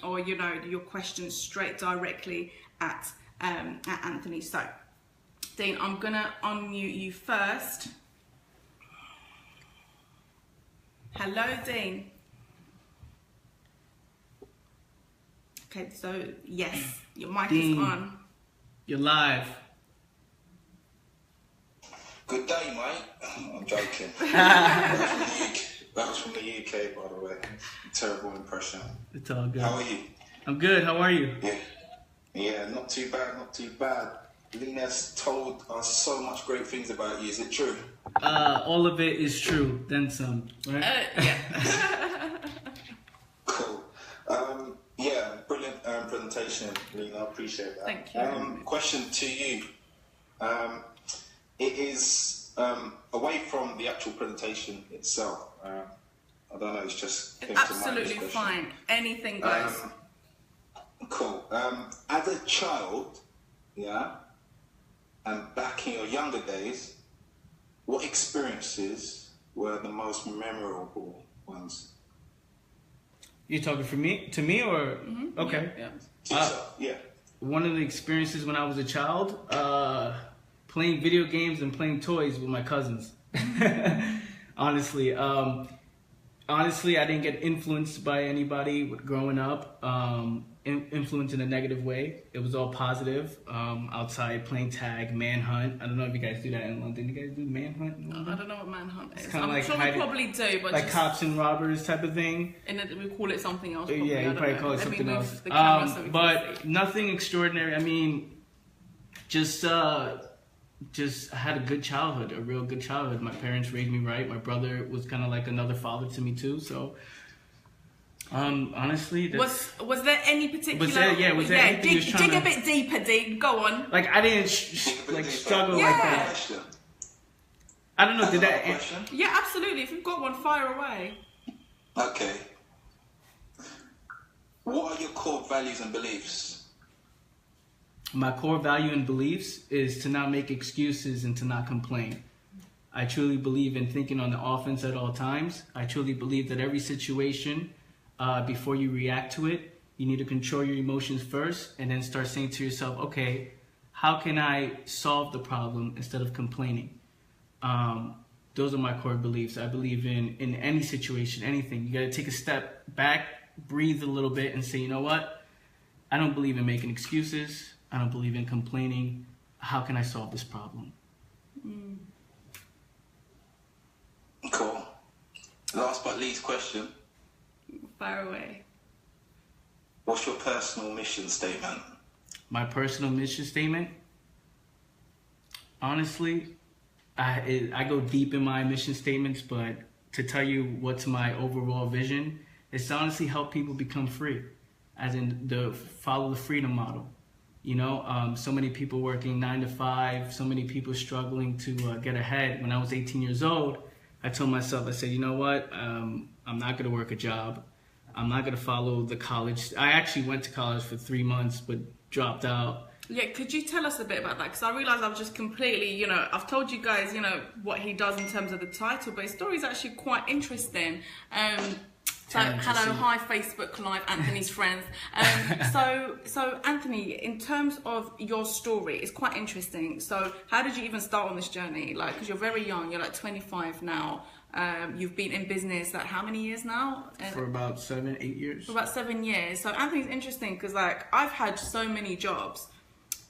or your questions straight directly at Anthony. So Dean, I'm gonna unmute you first. Hello, Dean. Okay, so yes, your mic Dean, is on. You're live. Good day, mate. I'm joking. That was from the UK, by the way. Terrible impression. It's all good. How are you? I'm good. How are you? Yeah, not too bad, not too bad. Lena's told us so much great things about you. Is it true? All of it is true, then some, right? Yeah. Cool. Yeah, brilliant presentation, Lena. I appreciate that. Thank you. Question to you. It is away from the actual presentation itself. I don't know, it's just came to mind, Absolutely this question. fine. Anything goes. Cool. As a child, and back in your younger days, what experiences were the most memorable ones? You talking to me, or? Mm-hmm. Okay. Yeah. One of the experiences when I was a child, playing video games and playing toys with my cousins. Honestly, I didn't get influenced by anybody growing up. Influenced in a negative way. It was all positive. Outside playing tag, manhunt. I don't know if you guys do that in London. You guys do manhunt in London? I don't know what manhunt is. Kinda I'm like sure we probably do, but like just, cops and robbers type of thing. and then we call it something else. Probably. Yeah, I you don't probably know. call it Let me something move else. the camera so we can But see. nothing extraordinary. I mean, just had a good childhood, a real good childhood. My parents raised me right. My brother was kind of like another father to me too. So, honestly, Was there any particular? Was there anything you was trying dig a to- bit deeper, Dean. Go on. like I didn't struggle like that. Question. I don't know. Did Another that? question? Yeah, absolutely. If you've got one, fire away. Okay. What are your core values and beliefs? My core value and beliefs is to not make excuses and to not complain. I truly believe in thinking on the offense at all times. I truly believe that every situation, before you react to it, you need to control your emotions first and then start saying to yourself, okay, how can I solve the problem instead of complaining? Those are my core beliefs. I believe in any situation, anything. You got to take a step back, breathe a little bit and say, you know what? I don't believe in making excuses. I don't believe in complaining. How can I solve this problem? Cool. Last but least question. Fire away. What's your personal mission statement? My personal mission statement? Honestly, I go deep in my mission statements, but to tell you what's my overall vision, is to honestly help people become free, as in follow the freedom model. You know, so many people working 9 to 5, so many people struggling to get ahead. When I was 18 years old, I told myself, I said, you know what, I'm not going to work a job. I'm not going to follow the college. I actually went to college for 3 months, but dropped out. Yeah, could you tell us a bit about that? Because I realised I've just completely, I've told you guys, what he does in terms of the title, but his story is actually quite interesting. So, hello, hi, Facebook Live, Anthony's friends. So Anthony, in terms of your story, it's quite interesting. So how did you even start on this journey? Like, because you're very young, you're like 25 now. You've been in business, like, how many years now? For about 7, 8 years. For about 7 years. So Anthony's interesting because, like, I've had so many jobs.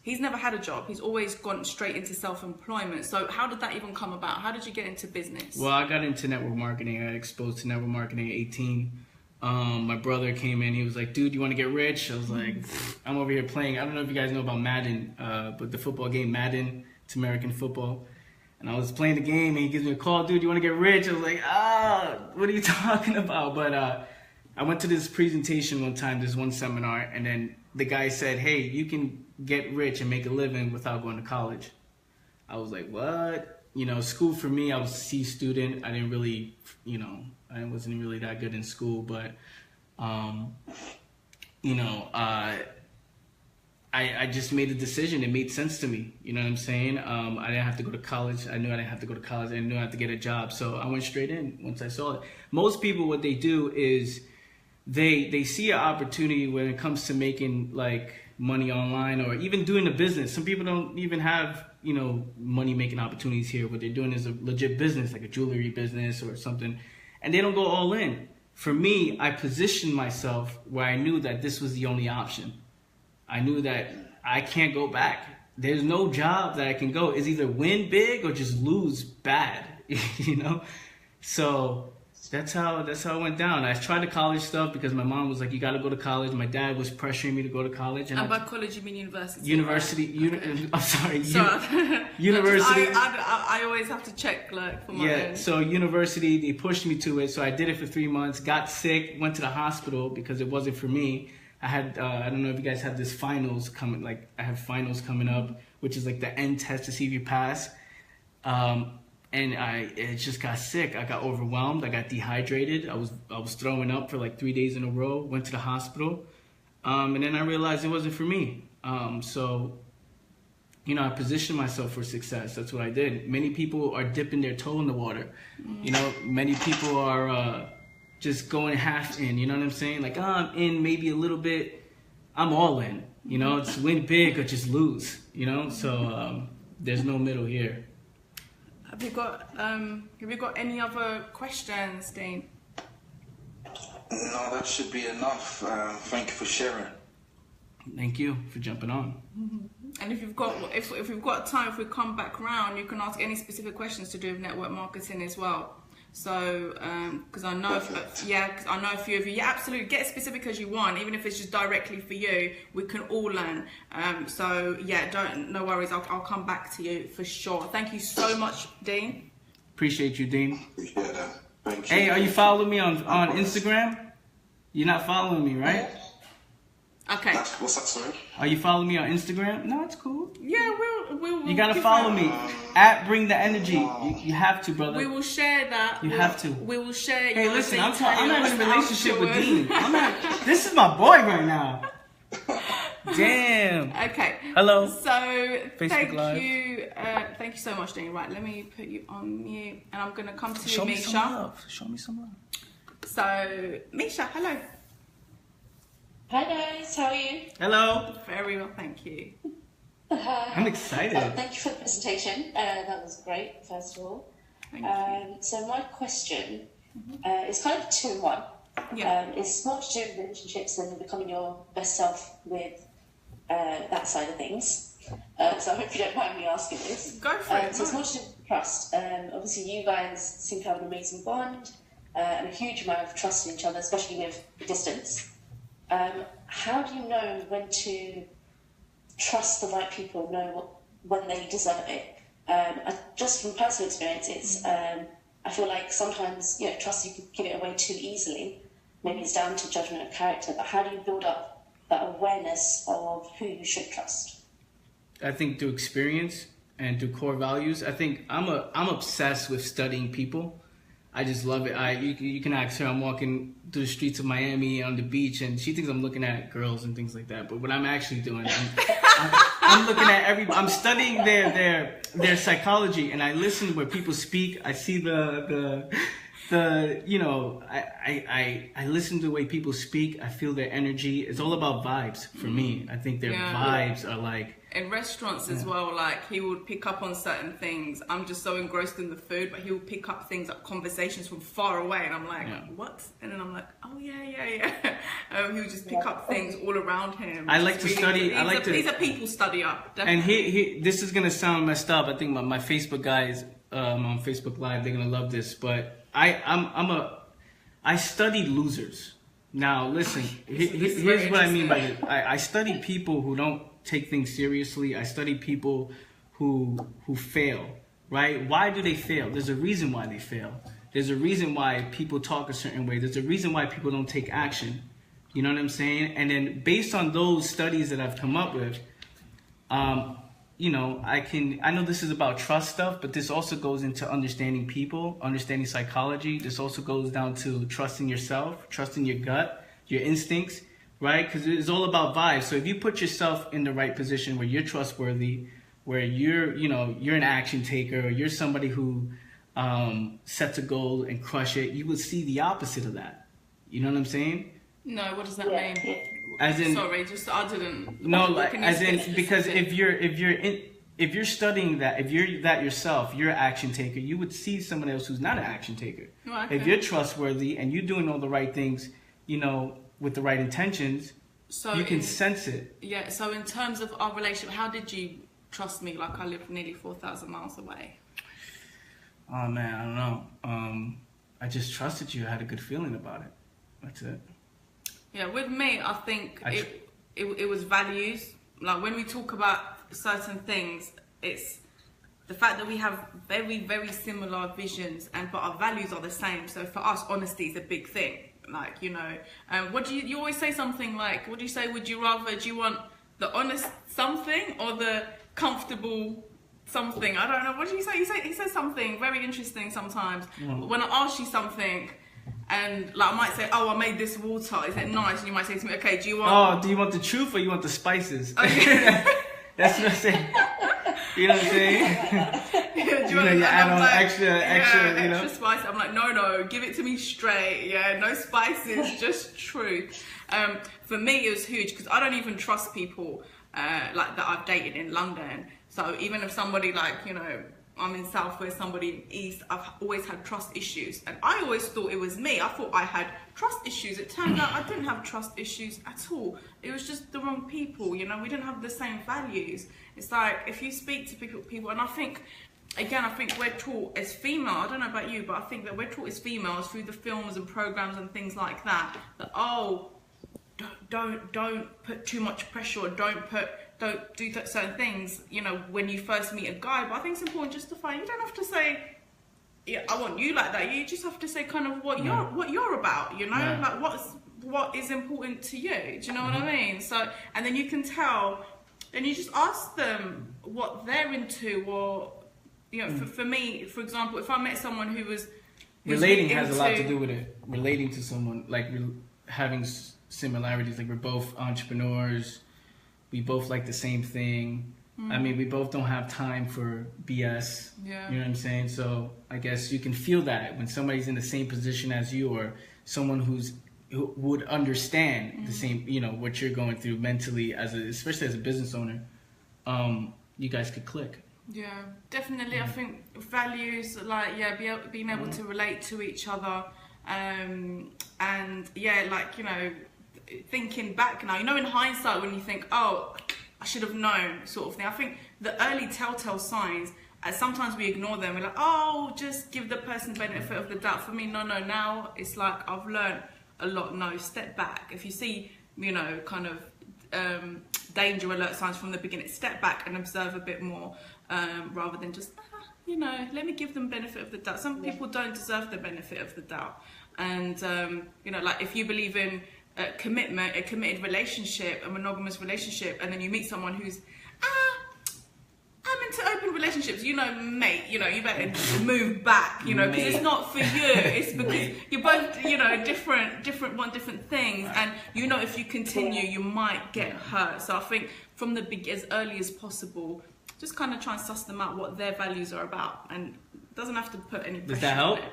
He's never had a job. He's always gone straight into self-employment. So how did that even come about? How did you get into business? Well, I got into network marketing. I got exposed to network marketing at 18. My brother came in. He was like, dude, you want to get rich? I was like, I'm over here playing. I don't know if you guys know about Madden, but the football game Madden, it's American football. And I was playing the game, and he gives me a call, dude, you want to get rich? I was like, what are you talking about? But I went to this presentation one time, this one seminar, and then the guy said, hey, you can get rich and make a living without going to college. I was like, what? School for me, I was a C student. I didn't really, I wasn't really that good in school, but, I just made a decision. It made sense to me. You know what I'm saying? I didn't have to go to college. I knew I didn't have to go to college. I knew I had to get a job. So I went straight in once I saw it. Most people, what they do is they see an opportunity when it comes to making like money online or even doing a business. Some people don't even have, you know, money making opportunities here. What they're doing is a legit business, like a jewelry business or something, and they don't go all in. For me, I positioned myself where I knew that this was the only option. I knew that I can't go back. There's no job that I can go. It's either win big or just lose bad, you know? So that's how it went down. I tried the college stuff because my mom was like, you got to go to college. My dad was pressuring me to go to college. And by college, you mean university? University. Right? I'm sorry. Sorry. University. I always have to check like for my own. So university, they pushed me to it. So I did it for 3 months, got sick, went to the hospital because it wasn't for me. I had, I don't know if you guys have this finals coming, like I have finals coming up, which is like the end test to see if you pass. And it just got sick. I got overwhelmed. I got dehydrated. I was throwing up for like 3 days in a row. Went to the hospital, and then I realized it wasn't for me. So, you know, I positioned myself for success. That's what I did. Many people are dipping their toe in the water. You know, many people are just going half in. You know what I'm saying? Like, I'm in maybe a little bit. I'm all in. You know, it's win big or just lose. You know, so there's no middle here. Have you got any other questions, Dean? No, that should be enough. Thank you for sharing. Thank you for jumping on. And if you've got time, if we come back round, you can ask any specific questions to do with network marketing as well. So, because I know, I know a few of you. Yeah, absolutely. Get as specific as you want, even if it's just directly for you. We can all learn. So yeah, no worries. I'll come back to you for sure. Thank you so much, Dean. Appreciate you, Dean. Appreciate that. Thank you. Hey, are you following me on Instagram? You're not following me, right? Okay. What's that, sorry? Are you following me on Instagram? No, it's cool. Yeah, we'll you gotta follow me. At Bring the Energy. You have to, brother. We will share that. You have to. We will share. Hey, listen, I'm not in a relationship with Dean. This is my boy right now. Damn. Okay. Hello. So thank you so much, Dean. Right, let me put you on mute, and I'm gonna come to you, Misha. Show me some love. So, Misha, hello. Hi guys, how are you? Hello. Very well, thank you. I'm excited. Thank you for the presentation. That was great, first of all. Thank you. So my question is kind of two in one. Yeah. It's more to do with relationships and becoming your best self with that side of things. So I hope you don't mind me asking this. Go for it. So it's more to do with trust. Obviously you guys seem to have an amazing bond and a huge amount of trust in each other, especially with the distance. How do you know when to trust the right people, know when they deserve it? Just from personal experience, it's I feel like sometimes, trust, you can give it away too easily. Maybe it's down to judgment of character, but how do you build up that awareness of who you should trust? I think through experience and through core values. I think I'm obsessed with studying people. I just love it. You can ask her. I'm walking through the streets of Miami on the beach, and she thinks I'm looking at girls and things like that. But what I'm actually doing, I'm looking at I'm studying their psychology, and I listen where people speak. I see I listen to the way people speak. I feel their energy. It's all about vibes for me. I think their vibes are like. In restaurants as well, like he would pick up on certain things. I'm just so engrossed in the food, but he would pick up things like conversations from far away, and I'm like, what? And then I'm like, oh yeah. He would just pick up things all around him. I like to study. He's a people studier. Definitely. And he this is gonna sound messed up. I think my Facebook guys on Facebook Live, they're gonna love this, but I study losers. Now listen, here's what I mean by this. I study people who don't take things seriously. I study people who fail, right? Why do they fail? There's a reason why they fail. There's a reason why people talk a certain way. There's a reason why people don't take action. You know what I'm saying? And then based on those studies that I've come up with, I know this is about trust stuff, but this also goes into understanding people, understanding psychology. This also goes down to trusting yourself, trusting your gut, your instincts. Right? Because it's all about vibes. So if you put yourself in the right position where you're trustworthy, where you're an action taker, or you're somebody who sets a goal and crush it, you will see the opposite of that. You know what I'm saying? No, what does that mean? Yeah. As in, sorry, just I didn't. no, like Can you as in speak because specific? if you're studying that, if you're that yourself, you're an action taker. You would see someone else who's not an action taker. Oh, okay. If you're trustworthy and you're doing all the right things, you know, with the right intentions, So you can sense it. Yeah. So in terms of our relationship, how did you trust me? Like I live nearly 4,000 miles away. Oh man, I don't know. I just trusted you. I had a good feeling about it. That's it. Yeah, with me, I think it was values. Like when we talk about certain things, it's the fact that we have very, very similar visions, but our values are the same. So for us, honesty is a big thing. Like, you know, what do you always say something like, what do you say, do you want the honest something or the comfortable something? I don't know. What do you say? He says something very interesting sometimes. When I ask you something, and like I might say, oh, I made this water. Is it nice? And you might say to me, okay, do you want? Oh, do you want the truth or you want the spices? Okay. That's what I'm saying. You know what I'm saying? Yeah, you add on extra, you know. Extra spice. I'm like, no, give it to me straight. Yeah, no spices, just truth. For me, it was huge because I don't even trust people like that I've dated in London. So even if somebody like, you know, I'm in South West, somebody in East, I've always had trust issues. And I always thought it was me. I thought I had trust issues. It turned out I didn't have trust issues at all. It was just the wrong people, you know. We didn't have the same values. It's like, if you speak to people, and I think, again, I think we're taught as female, I don't know about you, but I think that we're taught as females through the films and programs and things like that, oh, don't put too much pressure, or don't do certain things, you know, when you first meet a guy. But I think it's important just to find, you don't have to say, yeah, I want you like that. You just have to say kind of what you're about, you know, like what is important to you. Do you know what I mean? So, and then you can tell, and you just ask them what they're into, or, you know, for me, for example, if I met someone who's relating has a lot to do with it. Relating to someone, like having similarities, like we're both entrepreneurs. We both like the same thing. I mean, we both don't have time for BS. Yeah. You know what I'm saying? So I guess you can feel that when somebody's in the same position as you, or someone who would understand the same, you know, what you're going through mentally, especially as a business owner. You guys could click. Yeah, definitely. I think values, like, being able to relate to each other, and yeah, like, you know, thinking back now, you know, in hindsight, when you think, oh, I should have known, sort of thing. I think the early telltale signs, sometimes we ignore them. We're like, oh, just give the person the benefit of the doubt. For me, no. Now it's like I've learned a lot. No, step back. If you see, you know, kind of danger alert signs from the beginning, step back and observe a bit more, rather than just, you know, let me give them benefit of the doubt. Some people don't deserve the benefit of the doubt. And, you know, like if you believe in commitment, a committed relationship, a monogamous relationship, and then you meet someone who's, I'm into open relationships, you know, mate, you know, you better move back, you know, because it's not for you. It's because you're both, you know, want different things, and you know, if you continue, you might get hurt. So I think from as early as possible, just kind of try and suss them out, what their values are about, and it doesn't have to put any pressure. Does that help? On it.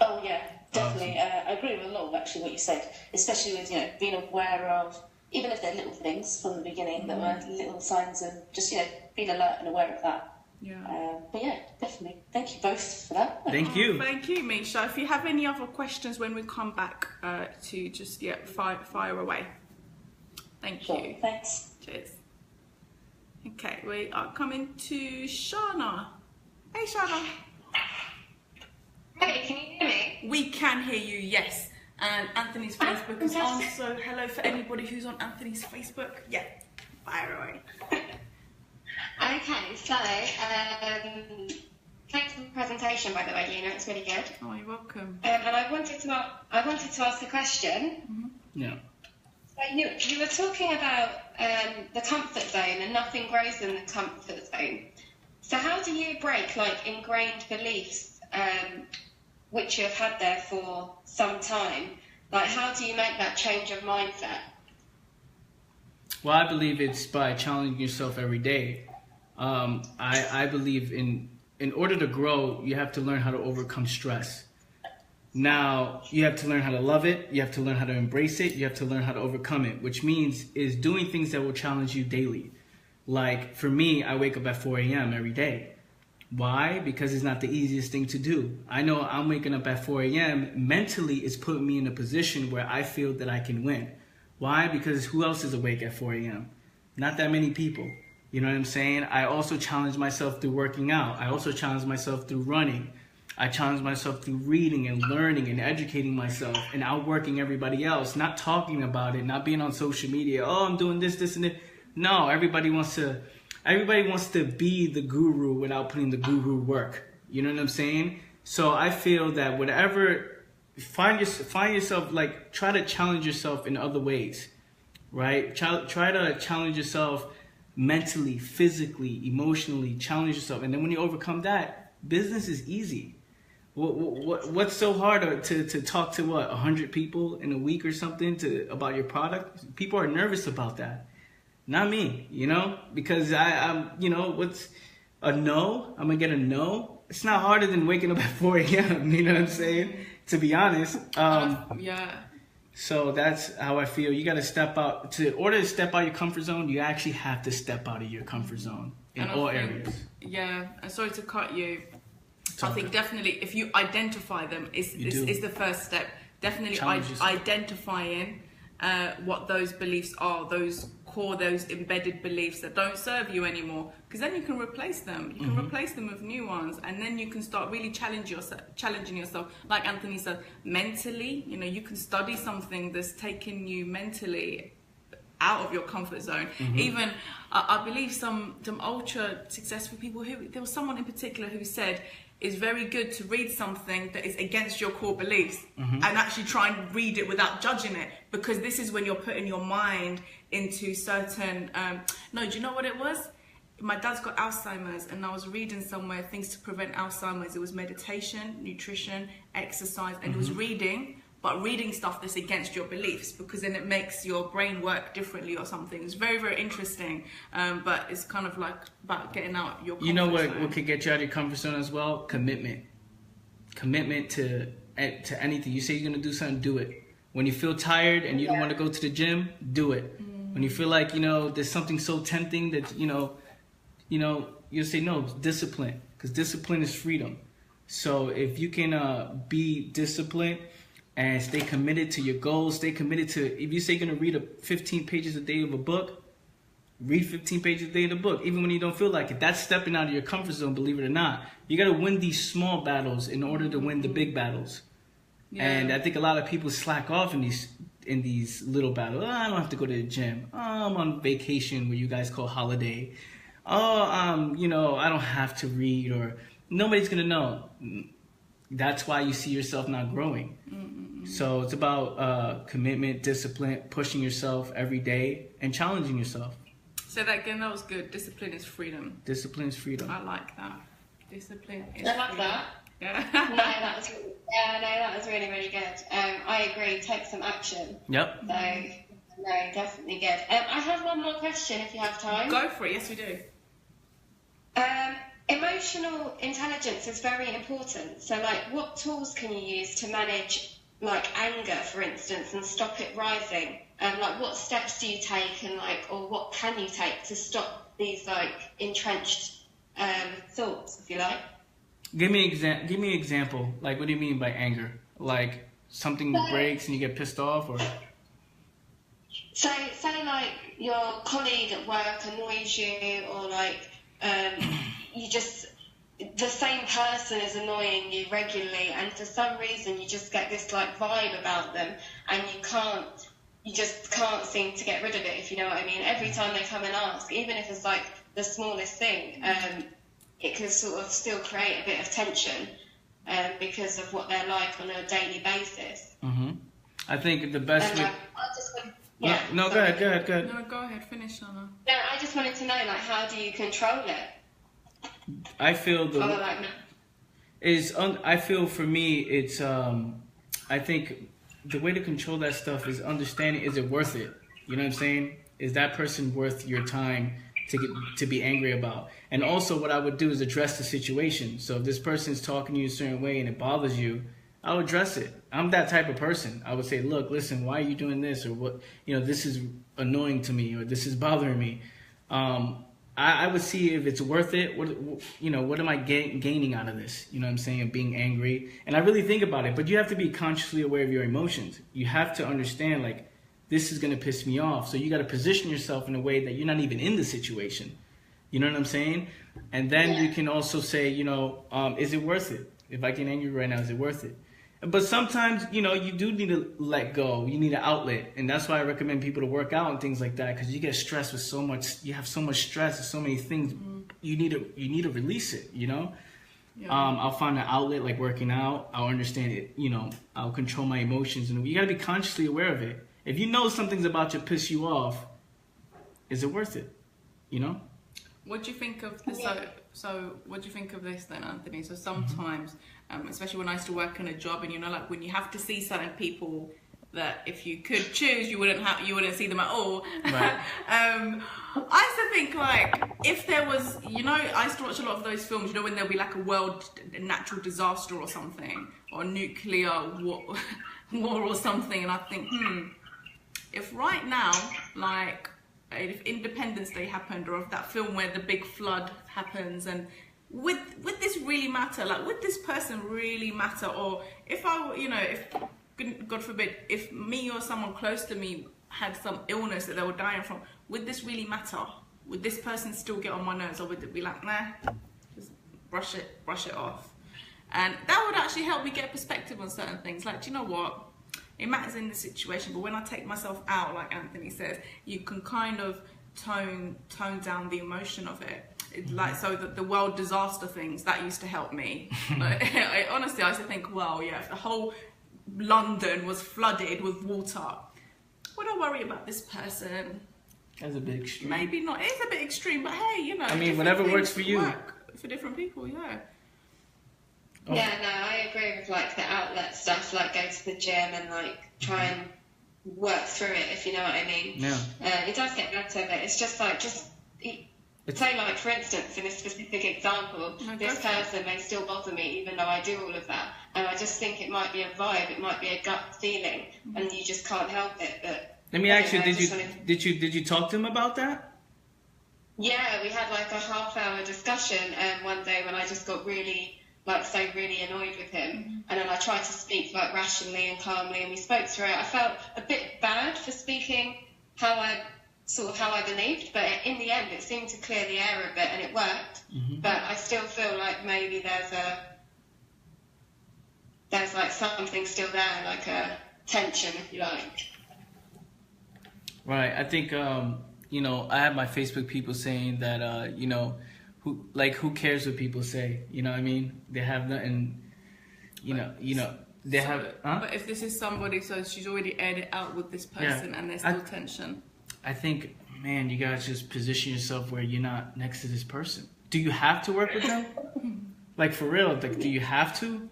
Oh yeah, definitely. I agree with a lot of actually what you said, especially with, you know, being aware of, even if they're little things from the beginning that were little signs, and just, you know, being alert and aware of that. Yeah. But yeah, definitely. Thank you both for that. Thank you. Thank you, Misha. If you have any other questions when we come back, to just fire away. Thank Sure. you. Thanks. Cheers. Okay, we are coming to Shana. Hey, Shana. Hey, can you hear me? We can hear you, yes. And Anthony's Facebook is on, fantastic. so hello for anybody who's on Anthony's Facebook. Yeah, fire away. Okay, so, thanks for the presentation, by the way, Lena, it's really good. Oh, you're welcome. And I wanted to ask a question. Yeah. So you were talking about the comfort zone, and nothing grows in the comfort zone. So how do you break, like, ingrained beliefs, which you have had there for some time? Like, how do you make that change of mindset? Well, I believe it's by challenging yourself every day. I believe in order to grow, you have to learn how to overcome stress. Now, you have to learn how to love it. You have to learn how to embrace it. You have to learn how to overcome it, which means is doing things that will challenge you daily. Like, for me, I wake up at 4 a.m. every day. Why? Because it's not the easiest thing to do. I know I'm waking up at 4 a.m. mentally is putting me in a position where I feel that I can win. Why? Because who else is awake at 4 a.m.? Not that many people. You know what I'm saying? I also challenge myself through working out. I also challenge myself through running. I challenge myself through reading and learning and educating myself and outworking everybody else, not talking about it, not being on social media. Oh, I'm doing this, this, and this. No, everybody wants to be the guru without putting the guru work. You know what I'm saying? So I feel that whatever, find yourself, like, try to challenge yourself in other ways, right? Try to challenge yourself mentally, physically, emotionally, challenge yourself. And then when you overcome that, business is easy. What's so hard to talk to 100 people in a week or something about your product? People are nervous about that. Not me, because I'm what's a no? I'm gonna get a no. It's not harder than waking up at 4 a.m. You know what I'm saying? To be honest. Yeah. So that's how I feel. You got to step out. In order to step out your comfort zone, you actually have to step out of your comfort zone in all areas. Yeah, and sorry to cut you. I think definitely if you identify them, is the first step. Definitely identifying what those beliefs are, those embedded beliefs that don't serve you anymore, because then you can replace them. You can replace them with new ones, and then you can start really challenging yourself. Like Anthony said, mentally, you can study something that's taken you mentally out of your comfort zone. Even I believe some ultra successful people, there was someone in particular who said it's very good to read something that is against your core beliefs and actually try and read it without judging it, because this is when you're putting your mind into certain do you know what it was? My dad's got Alzheimer's, and I was reading somewhere things to prevent Alzheimer's. It was meditation, nutrition, exercise, and it was reading stuff that's against your beliefs, because then it makes your brain work differently or something. It's very, very interesting, but it's kind of like about getting out your comfort zone. What could get you out of your comfort zone as well? Commitment to anything. You say you're going to do something, do it. When you feel tired and you don't want to go to the gym, do it. When you feel like, there's something so tempting that, you'll say no, discipline, because discipline is freedom. So if you can be disciplined and stay committed to your goals, stay committed to, if you say you're going to read 15 pages a day of a book, read 15 pages a day of the book, even when you don't feel like it. That's stepping out of your comfort zone, believe it or not. You got to win these small battles in order to win the big battles. Yeah. And I think a lot of people slack off in these little battles. Oh, I don't have to go to the gym. Oh, I'm on vacation, what you guys call holiday. Oh, I don't have to read, or nobody's going to know. That's why you see yourself not growing. So it's about commitment, discipline, pushing yourself every day, and challenging yourself. Say that again. That was good. Discipline is freedom. Discipline is freedom. I like that. Discipline is I like freedom. that. Yeah. that was really, really good. I agree. Take some action. Yep. So, definitely good. I have one more question if you have time. Go for it. Yes, we do. Emotional intelligence is very important. So, what tools can you use to manage, anger, for instance, and stop it rising? What steps do you take, and or what can you take to stop these entrenched thoughts, if you like? Give me an example. What do you mean by anger? Like something breaks and you get pissed off, or? So, say your colleague at work annoys you, or the same person is annoying you regularly, and for some reason you just get this vibe about them, and you just can't seem to get rid of it, if you know what I mean. Every time they come and ask, even if it's the smallest thing, it can sort of still create a bit of tension because of what they're like on a daily basis. I think the best way... Go ahead. No, go ahead. Finish, Anna. No, I just wanted to know, how do you control it? I feel I feel for me, it's I think the way to control that stuff is understanding, is it worth it? You know what I'm saying? Is that person worth your time to be angry about? And also what I would do is address the situation. So if this person's talking to you a certain way and it bothers you, I'll address it. I'm that type of person. I would say, look, listen, why are you doing this? Or what, this is annoying to me, or this is bothering me. I would see if it's worth it. What am I gaining out of this? You know what I'm saying? Being angry. And I really think about it, but you have to be consciously aware of your emotions. You have to understand, like, this is going to piss me off. So you got to position yourself in a way that you're not even in the situation. You know what I'm saying? And then you can also say, is it worth it? If I get angry right now, is it worth it? But sometimes, you do need to let go. You need an outlet. And that's why I recommend people to work out and things like that, because you get stressed with so much, you have so much stress and so many things. You need to release it, Yeah. I'll find an outlet like working out. I'll understand it, I'll control my emotions. And you got to be consciously aware of it. If you know something's about to piss you off, is it worth it? What do you think of this? So what do you think of this then, Anthony? So sometimes, especially when I used to work in a job, and like when you have to see certain people that if you could choose, you wouldn't see them at all. Right. I used to think, like, if there was, I used to watch a lot of those films, when there'll be like a world natural disaster or something, or nuclear war or something, and I think, if right now, like, if Independence Day happened, or if that film where the big flood happens, and would this really matter? Like, would this person really matter? Or if if, God forbid, if me or someone close to me had some illness that they were dying from, would this really matter? Would this person still get on my nerves, or would it be like, nah, just brush it off? And that would actually help me get perspective on certain things. Like, do you know what? It matters in the situation, but when I take myself out, like Anthony says, you can kind of tone down the emotion of it. Like, so that the world disaster things, that used to help me. Honestly, I used to think, well, yeah, if the whole London was flooded with water, would I worry about this person? That's a bit extreme. Maybe not. It's a bit extreme, but hey, I mean, whatever works for you. Work for different people, yeah. Oh. Yeah, no, I agree with like the outlet stuff, like go to the gym and like try and work through it, if you know what I mean. Yeah. It does get better, but it's just like, say like, for instance, in a specific example, this person may still bother me even though I do all of that. And I just think it might be a vibe, it might be a gut feeling, and you just can't help it. But let me ask you, did you talk to him about that? Yeah, we had like a half-hour discussion one day when I just got really annoyed with him, and then I tried to speak like rationally and calmly, and we spoke through it. I felt a bit bad for speaking how I believed, but in the end it seemed to clear the air a bit, and it worked. But I still feel like maybe there's like something still there, like a tension, if you like. Right. I think I have my Facebook people saying that who cares what people say? You know what I mean? They have nothing. But if this is somebody, so she's already aired it out with this person, and there's still tension. I think, man, you gotta just position yourself where you're not next to this person. Do you have to work with them? Like, for real? Like, do you have to?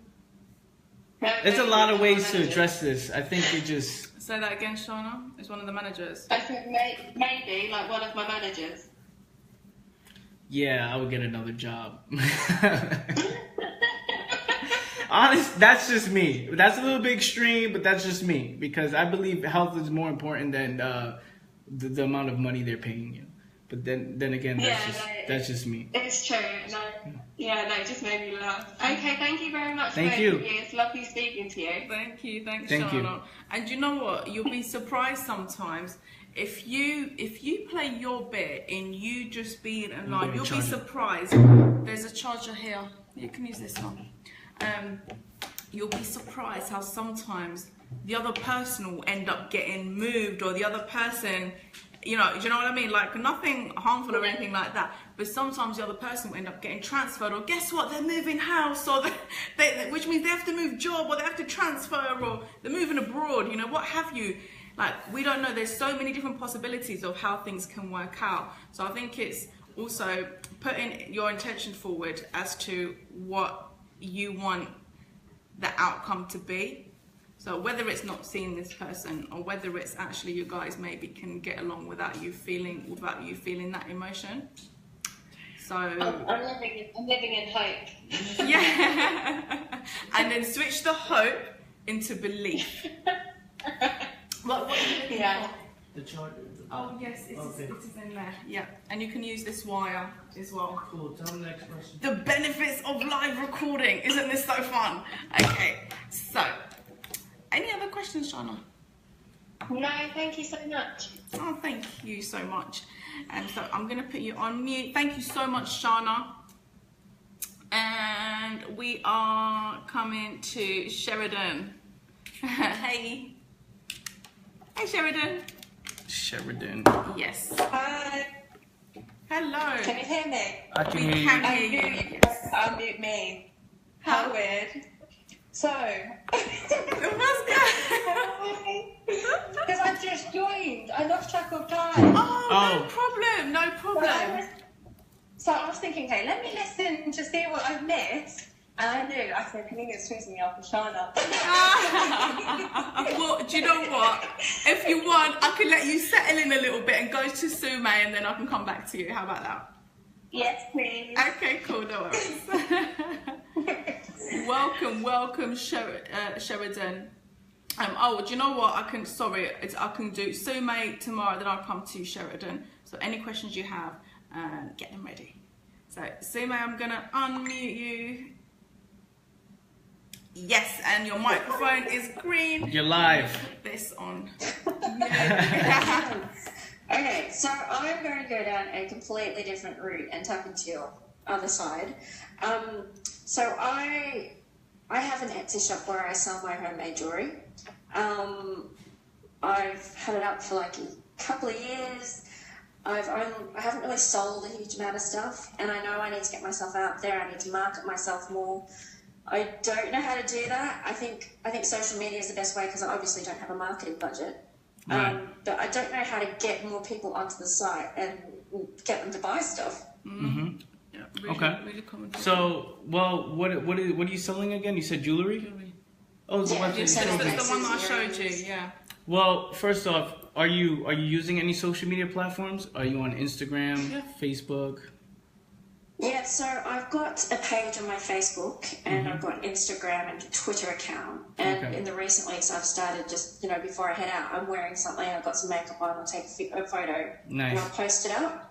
There's a lot of ways to address this. I think you just... Say that again, Shauna. It's one of the managers. I think maybe like one of my managers. Yeah, I would get another job. Honest, that's just me. That's a little bit extreme, but that's just me, because I believe health is more important than the amount of money they're paying you. But then again, that's just me. It's true. It just made me laugh. Okay, thank you very much. Thank you. It's lovely speaking to you. Thank you, Shauna. And you know what? You'll be surprised sometimes. If you play your bit in you just being alive, you'll be surprised. There's a charger here. You can use this one. You'll be surprised how sometimes the other person will end up getting moved, or the other person, do you know what I mean? Like, nothing harmful or anything like that. But sometimes the other person will end up getting transferred, or guess what? They're moving house, or which means they have to move job, or they have to transfer, or they're moving abroad, what have you. Like, we don't know. There's so many different possibilities of how things can work out. So I think it's also putting your intention forward as to what you want the outcome to be. So whether it's not seeing this person, or whether it's actually you guys maybe can get along without you feeling that emotion. So I'm living in hope. yeah, and then switch the hope into belief. What are you looking for? The charger. Oh yes, it Okay. is in there. Yeah, and you can use this wire as well. Cool. Tell me the next question. The benefits of live recording. Isn't this so fun? Okay, so any other questions, Shana? No, thank you so much. Oh, thank you so much. And so I'm going to put you on mute. Thank you so much, Shana. And we are coming to Sheridan. Hey. Hey, Sheridan. Sheridan. Yes. Hi, Hello. can you hear me? I can We hear can you. hear you. Unmute, Yes. unmute me. How weird. So, What's good? because I just joined, I lost track of time. Oh, no problem. No So problem. So I was thinking, okay, let me listen to see what I've missed. And I knew, I said, I think it's squeezing me off of Shana. Well, do you know what? If you want, I can let you settle in a little bit and go to Sume, and then I can come back to you. How about that? Yes, please. Okay, cool, no worries. welcome, Sheridan. Oh, do you know what? I can do Sume tomorrow, then I'll come to Sheridan. So any questions you have, get them ready. So Sume, I'm gonna unmute you. Yes, and your microphone is green. You're live. Put this on. Okay, so I'm going to go down a completely different route and tap into your other side. So I have an Etsy shop where I sell my homemade jewelry. I've had it up for like a couple of years. I haven't really sold a huge amount of stuff, and I know I need to get myself out there. I need to market myself more. I don't know how to do that. I think social media is the best way because I obviously don't have a marketing budget. Right. But I don't know how to get more people onto the site and get them to buy stuff. Yeah, really, Okay. really common. So, well, what are you selling again? You said jewelry? Oh, the Yeah, website you This so showed is me. the one that I showed you, yeah. Well, first off, are you using any social media platforms? Are you on Instagram, Yeah. Facebook? Yeah, so I've got a page on my Facebook and I've got an Instagram and a Twitter account. And Okay. in the recent weeks, I've started just, before I head out, I'm wearing something, I've got some makeup on, I'll take a photo and Nice. I'll post it up.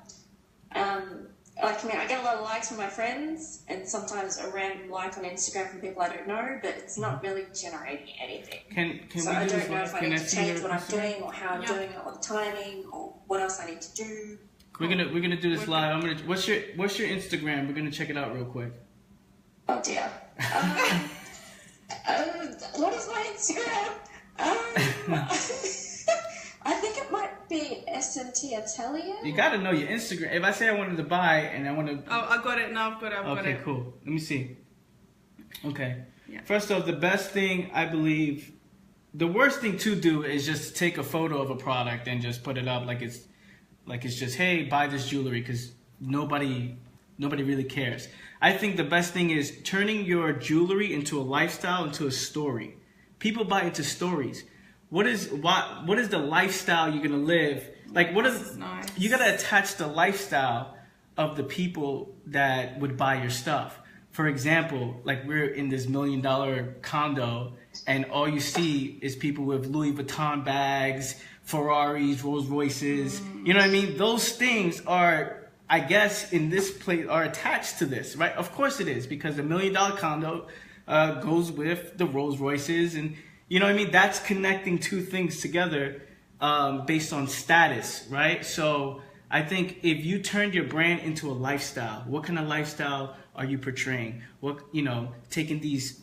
I get a lot of likes from my friends and sometimes a random like on Instagram from people I don't know, but it's not really generating anything. Can So we I do don't this know one? if I Can need I to see change your what I'm Instagram? doing or how I'm doing it or the timing or what else I need to do. We're gonna do this live. What's your Instagram? We're gonna check it out real quick. Oh dear. What is my Instagram? I think it might be SMT Atelier. You gotta know your Instagram. If I say I wanted to buy and I want to, Oh, I got it now. I've got okay, it. cool. Let me see. Okay. Yeah. First off, the best thing I believe, the worst thing to do is just take a photo of a product and just put it up like it's just, hey, buy this jewelry, because nobody really cares. I think the best thing is turning your jewelry into a lifestyle, into a story. People buy into stories. What is the lifestyle you're gonna live? Like, Nice. You gotta attach the lifestyle of the people that would buy your stuff. For example, like we're in this $1 million condo and all you see is people with Louis Vuitton bags, Ferraris, Rolls Royces. You know what I mean? Those things are, I guess, in this place are attached to this, right? Of course it is, because the $1 million condo goes with the Rolls Royces, and you know what I mean? That's connecting two things together based on status, right? So I think if you turned your brand into a lifestyle, what kind of lifestyle are you portraying? What, taking these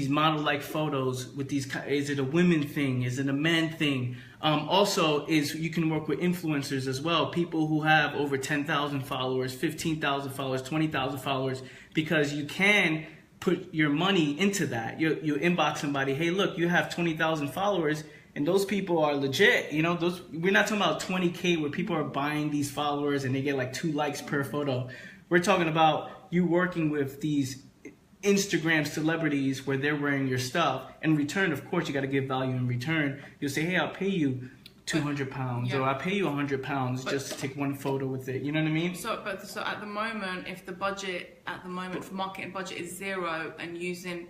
model-like photos with these, is it a women thing? Is it a man thing? Also, you can work with influencers as well, people who have over 10,000 followers, 15,000 followers, 20,000 followers, because you can put your money into that. You inbox somebody, hey, look, you have 20,000 followers, and those people are legit. We're not talking about 20K where people are buying these followers and they get like 2 likes per photo. We're talking about you working with these Instagram celebrities where they're wearing your stuff. In return, of course, you got to give value in return. You'll say, hey, I'll pay you 200 pounds, or I pay you 100 pounds just to take one photo with it. You know what I mean? So at the moment, if the budget at the moment for marketing budget is zero and using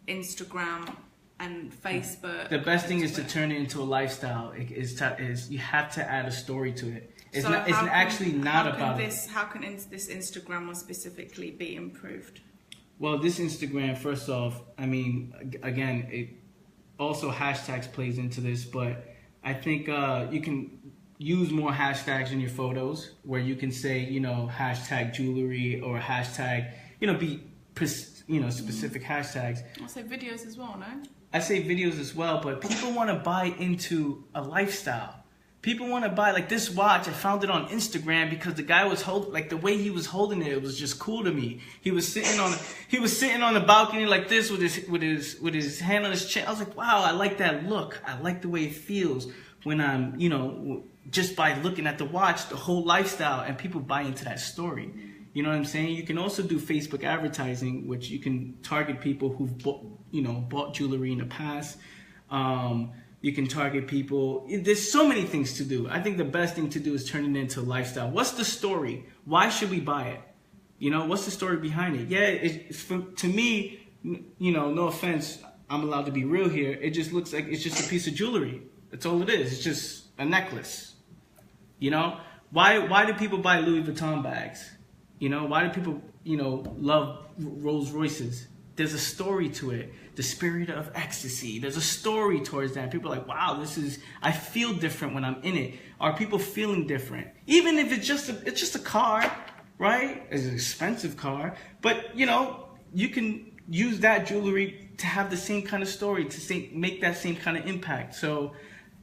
Instagram and Facebook, the best thing is to turn it into a lifestyle. Is you have to add a story to it. It's not. It's actually not about it. How can this Instagram one specifically be improved? Well, this Instagram, first off, I mean, again, it also hashtags plays into this, but I think you can use more hashtags in your photos where you can say, hashtag jewelry or hashtag, be, specific hashtags. I'll say videos as well, no? I say videos as well, but people want to buy into a lifestyle. People want to buy, like this watch, I found it on Instagram because the guy was holding, like the way he was holding it was just cool to me. He was sitting on the balcony like this with his hand on his chest. I was like, wow, I like that look. I like the way it feels when I'm, just by looking at the watch, the whole lifestyle, and people buy into that story. You know what I'm saying? You can also do Facebook advertising, which you can target people who've bought jewelry in the past. You can target people. There's so many things to do. I think the best thing to do is turn it into a lifestyle. What's the story? Why should we buy it? What's the story behind it? Yeah, to me, no offense, I'm allowed to be real here. It just looks like it's just a piece of jewelry. That's all it is. It's just a necklace. Why do people buy Louis Vuitton bags? Why do people, love Rolls Royces? There's a story to it. The spirit of ecstasy. There's a story towards that. People are like, wow, I feel different when I'm in it. Are people feeling different? Even if it's just a car, right? It's an expensive car. But, you can use that jewelry to have the same kind of story, to make that same kind of impact. So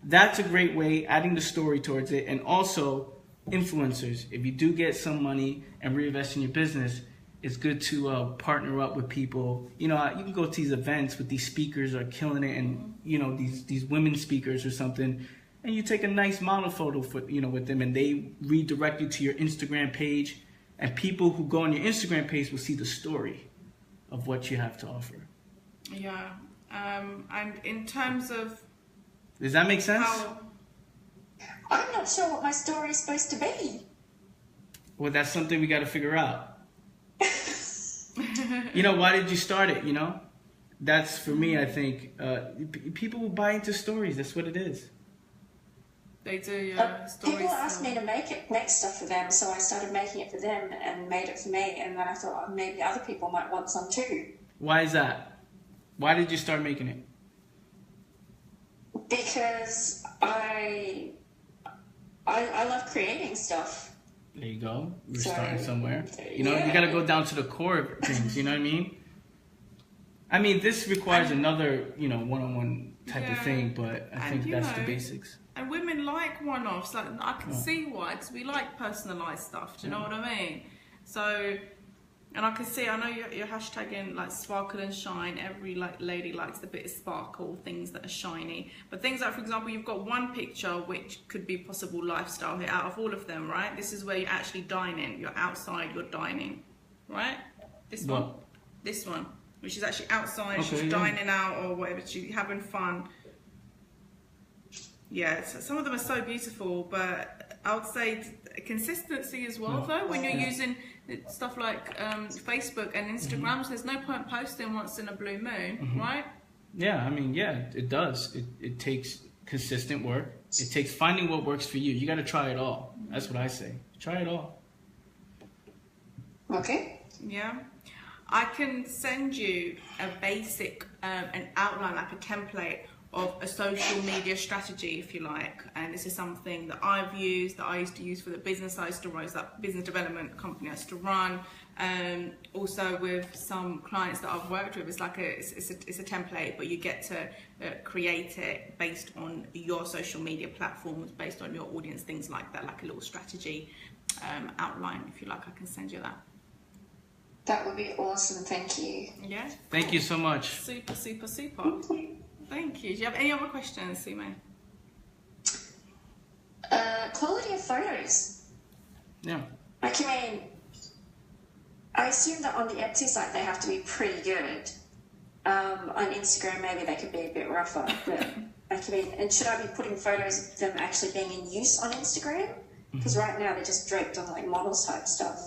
that's a great way, adding the story towards it. And also, influencers. If you do get some money and reinvest in your business, it's good to partner up with people. You can go to these events with these speakers are killing it, and these women speakers or something, and you take a nice model photo with them, and they redirect you to your Instagram page, and people who go on your Instagram page will see the story of what you have to offer. Yeah, and in terms of, does that make sense? I'm not sure what my story is supposed to be. Well, that's something we got to figure out. Why did you start it? That's for me. I think people will buy into stories. That's what it is. They do, stories. People asked me to make stuff for them, so I started making it for them and made it for me. And then I thought maybe other people might want some too. Why is that? Why did you start making it? Because I love creating stuff. There you go. We're starting somewhere. You got to go down to the core of things. You know what I mean? I mean, this requires another, one-on-one type of thing, but I think that's the basics. And women like one-offs. Like, I can see why, because we like personalised stuff. Do you know what I mean? So, and I can see, I know you're hashtagging like sparkle and shine. Every lady likes a bit of sparkle, things that are shiny. But things like, for example, you've got one picture which could be possible lifestyle here out of all of them, right? This is where you're actually dining. You're outside, you're dining, right? This one, which is actually outside. Okay, she's dining out or whatever. She's having fun. Yeah, so some of them are so beautiful, but I would say consistency as well, though, when you're using stuff like Facebook and Instagram, so there's no point posting once in a blue moon, right? Yeah, I mean, it does. It takes consistent work. It takes finding what works for you. You got to try it all. That's what I say. Try it all. Okay. Yeah. I can send you a basic, an outline, like a template of a social media strategy, if you like, and this is something that I've used, that I used to use for the business I used to run, that business development company I used to run, also with some clients that I've worked with. It's like it's a template, but you get to create it based on your social media platforms, based on your audience, things like that, like a little strategy outline, if you like. I can send you that. That would be awesome. Thank you. Yeah. Thank you so much. Super, super, super. Thank you. Do you have any other questions, Sime? Quality of photos. Yeah. Like, I assume that on the Etsy site they have to be pretty good. On Instagram maybe they could be a bit rougher, but and should I be putting photos of them actually being in use on Instagram? Because right now they're just draped on like models type stuff.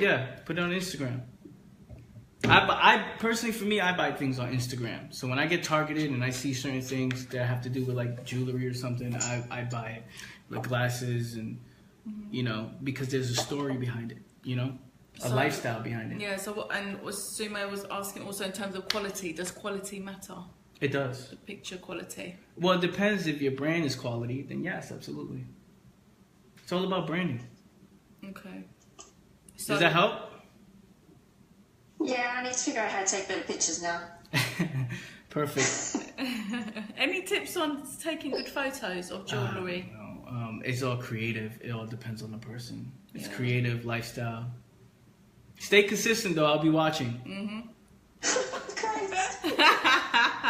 Yeah, put it on Instagram. I personally, for me, I buy things on Instagram. So when I get targeted and I see certain things that have to do with like jewelry or something, I buy it, like glasses and because there's a story behind it, a lifestyle behind it. Yeah. So what Sumo was asking also in terms of quality. Does quality matter? It does. The picture quality. Well, it depends. If your brand is quality, then yes, absolutely. It's all about branding. Okay. So, does that help? Yeah, I need to figure out how to take better pictures now. Perfect. Any tips on taking good photos of jewellery? No, it's all creative. It all depends on the person. It's creative, lifestyle. Stay consistent, though. I'll be watching.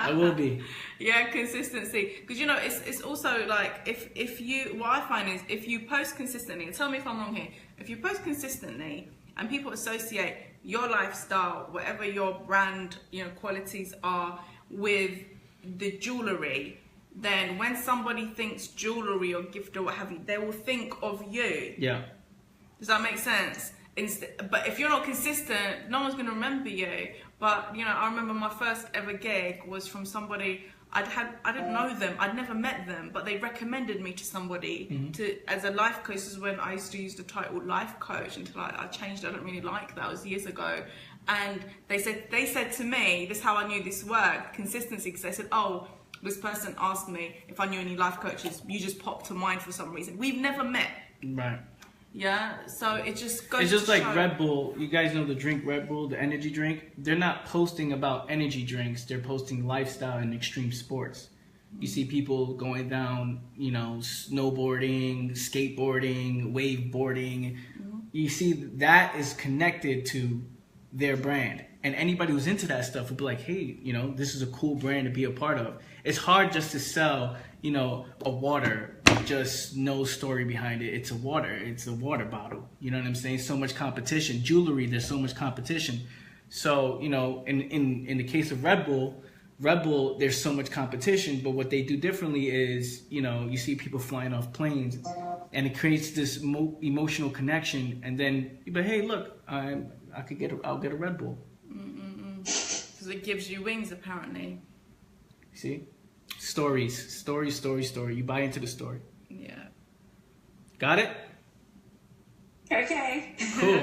I will be. Yeah, consistency. Because it's also like if you, what I find is if you post consistently, and tell me if I'm wrong here, if you post consistently and people associate your lifestyle, whatever your brand, qualities are with the jewellery, then when somebody thinks jewellery or gift or what have you, they will think of you. Yeah. Does that make sense? But if you're not consistent, no one's going to remember you. But, I remember my first ever gig was from somebody, I didn't know them, I'd never met them, but they recommended me to somebody as a life coach. This is when I used to use the title life coach until I changed. I don't really like that. It was years ago. And they said to me, this is how I knew this worked, consistency, because they said, oh, this person asked me if I knew any life coaches. You just popped to mind for some reason. We've never met. Right. Yeah, so it just goes. It's just to like show. Red Bull. You guys know the drink Red Bull, the energy drink. They're not posting about energy drinks. They're posting lifestyle and extreme sports. You see people going down, snowboarding, skateboarding, waveboarding. You see that is connected to their brand. And anybody who's into that stuff would be like, hey, this is a cool brand to be a part of. It's hard just to sell, a water, just no story behind it. It's a water bottle. You know what I'm saying? So much competition. Jewelry, there's so much competition. So, in the case of Red Bull, there's so much competition, but what they do differently is, you see people flying off planes and it creates this emotional connection. And then you be, hey, look, I'll get a Red Bull. Because it gives you wings, apparently. See? Story. You buy into the story. Yeah. Got it? Okay. Cool.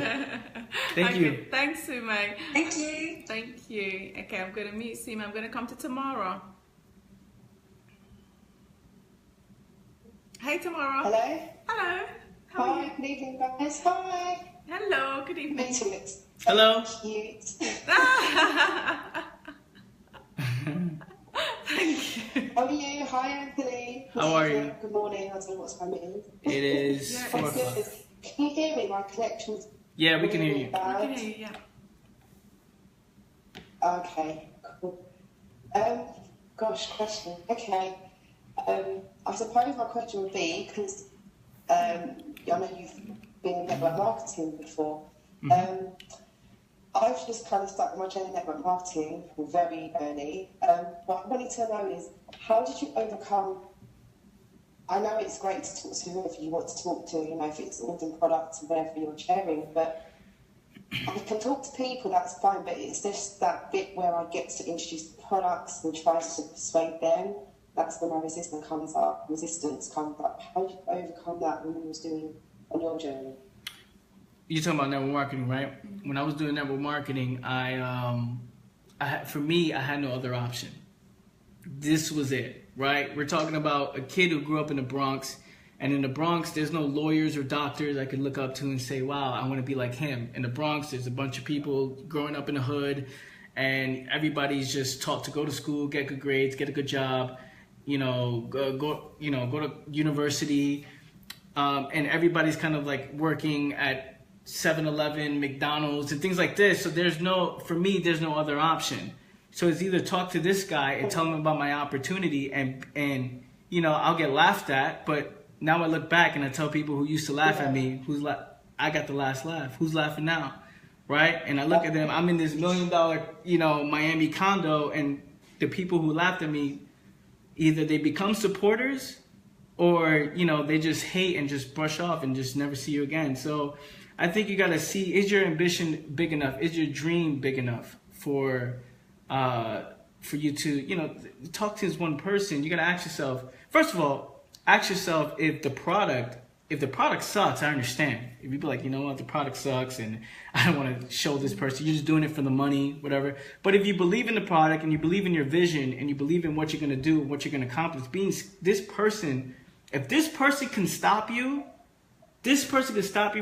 Thank you. Thanks, Sume. Thank you. Thank you. Okay, I'm going to mute Sume. I'm going to come to Tamara. Hey, Tamara. Hello. Hello. How are Hi, you? good evening, guys. Hi. Hello. Good evening. Meeting looks Hello. cute. Thank you. How are you? Hi, Anthony. How are you? Good morning. I don't know what time it is. It is Yeah, 4 It's o'clock. good. Can you hear me? My connection's Yeah, we can hear really you. I bad. can hear you, Okay, cool. Gosh, question. Okay. I suppose my question would be, because I know you've been in network marketing before. I've just kind of stuck with my journey in network marketing very early. What I wanted to know is, how did you overcome? I know it's great to talk to whoever you want to talk to, if it's ordering products and whatever you're sharing, but I can talk to people, that's fine, but it's just that bit where I get to introduce the products and try to persuade them. That's when my resistance comes up. How did you overcome that when you was doing on your journey? You're talking about network marketing, right? When I was doing network marketing, I had no other option. This was it, right? We're talking about a kid who grew up in the Bronx, and in the Bronx, there's no lawyers or doctors I could look up to and say, wow, I want to be like him. In the Bronx, there's a bunch of people growing up in the hood, and everybody's just taught to go to school, get good grades, get a good job, go to university, and everybody's kind of like working at 7-Eleven, McDonald's, and things like this. So there's no other option. So it's either talk to this guy and tell him about my opportunity, and I'll get laughed at. But now I look back and I tell people who used to laugh at me, I got the last laugh. Who's laughing now, right? And I look at them. I'm in this $1 million, Miami condo, and the people who laughed at me, either they become supporters or, you know, they just hate and just brush off and just never see you again. So I think you got to see, is your ambition big enough? Is your dream big enough for you to, you know, talk to this one person? You got to ask yourself, first of all, ask yourself if the product sucks. I understand. If you be like, you know what, the product sucks and I don't want to show this person, you're just doing it for the money, whatever. But if you believe in the product and you believe in your vision and you believe in what you're going to do, what you're going to accomplish, being this person, if this person can stop you,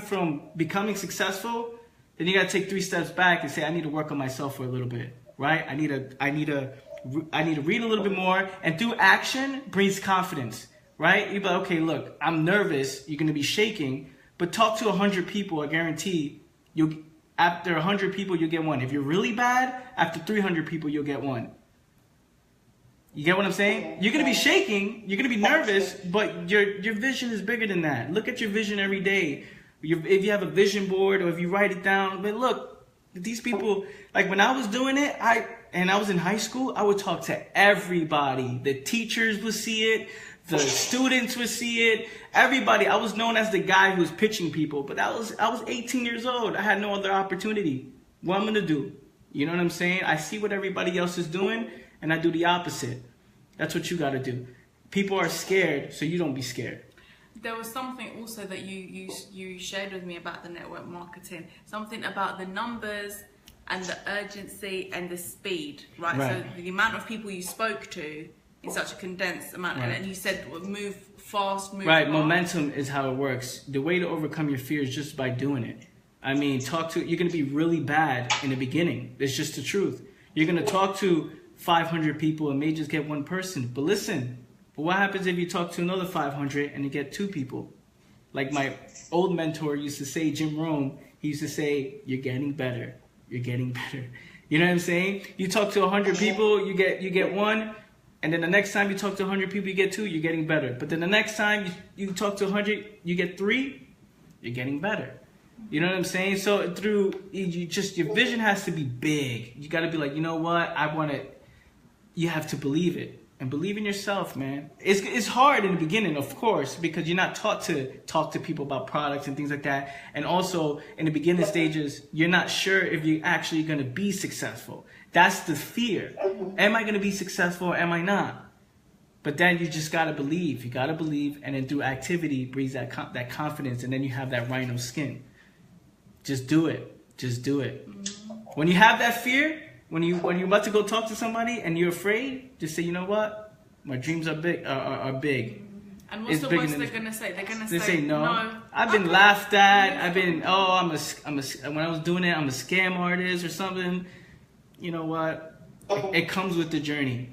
from becoming successful, then you got to take 3 steps back and say, I need to work on myself for a little bit, right? I need to read a little bit more, and through action brings confidence. Right? You'd be like, okay, look, I'm nervous. You're going to be shaking, but talk to 100 people. I guarantee after 100 people, you'll get one. If you're really bad, after 300 people, you'll get one. You get what I'm saying? You're going to be shaking. You're going to be nervous, but your vision is bigger than that. Look at your vision every day. If you have a vision board or if you write it down, but look, these people, like when I was doing it, I was in high school, I would talk to everybody. The teachers would see it. The students would see it. Everybody. I was known as the guy who was pitching people, but I was 18 years old. I had no other opportunity. What I'm going to do? You know what I'm saying? I see what everybody else is doing, and I do the opposite. That's what you got to do. People are scared, so you don't be scared. There was something also that you shared with me about the network marketing. Something about the numbers and the urgency and the speed, right? So the amount of people you spoke to in such a condensed amount, and you said move fast, move right. on. Momentum is how it works. The way to overcome your fear is just by doing it. I mean, you're going to be really bad in the beginning. It's just the truth. You're going to talk to 500 people and may just get one person. But listen, what happens if you talk to another 500 and you get 2 people? Like my old mentor used to say, Jim Rome, he used to say, you're getting better. You're getting better. You know what I'm saying? You talk to 100 people, you get one. And then the next time you talk to 100 people, you get 2, you're getting better. But then the next time you talk to 100, you get 3, you're getting better. You know what I'm saying? So your vision has to be big. You got to be like, you know what? You have to believe it. And believe in yourself, man. It's hard in the beginning, of course, because you're not taught to talk to people about products and things like that. And also, in the beginning stages, you're not sure if you're actually going to be successful. That's the fear. Am I going to be successful or am I not? But then you just got to believe. You got to believe. And then through activity brings that confidence. And then you have that rhino skin. Just do it. Just do it. When you have that fear, when you're about to go talk to somebody and you're afraid, just say, you know what? My dreams are big. And what's the worst they're gonna say? They're gonna say no. I've been laughed at. I've been when I was doing it, I'm a scam artist or something. You know what? It comes with the journey.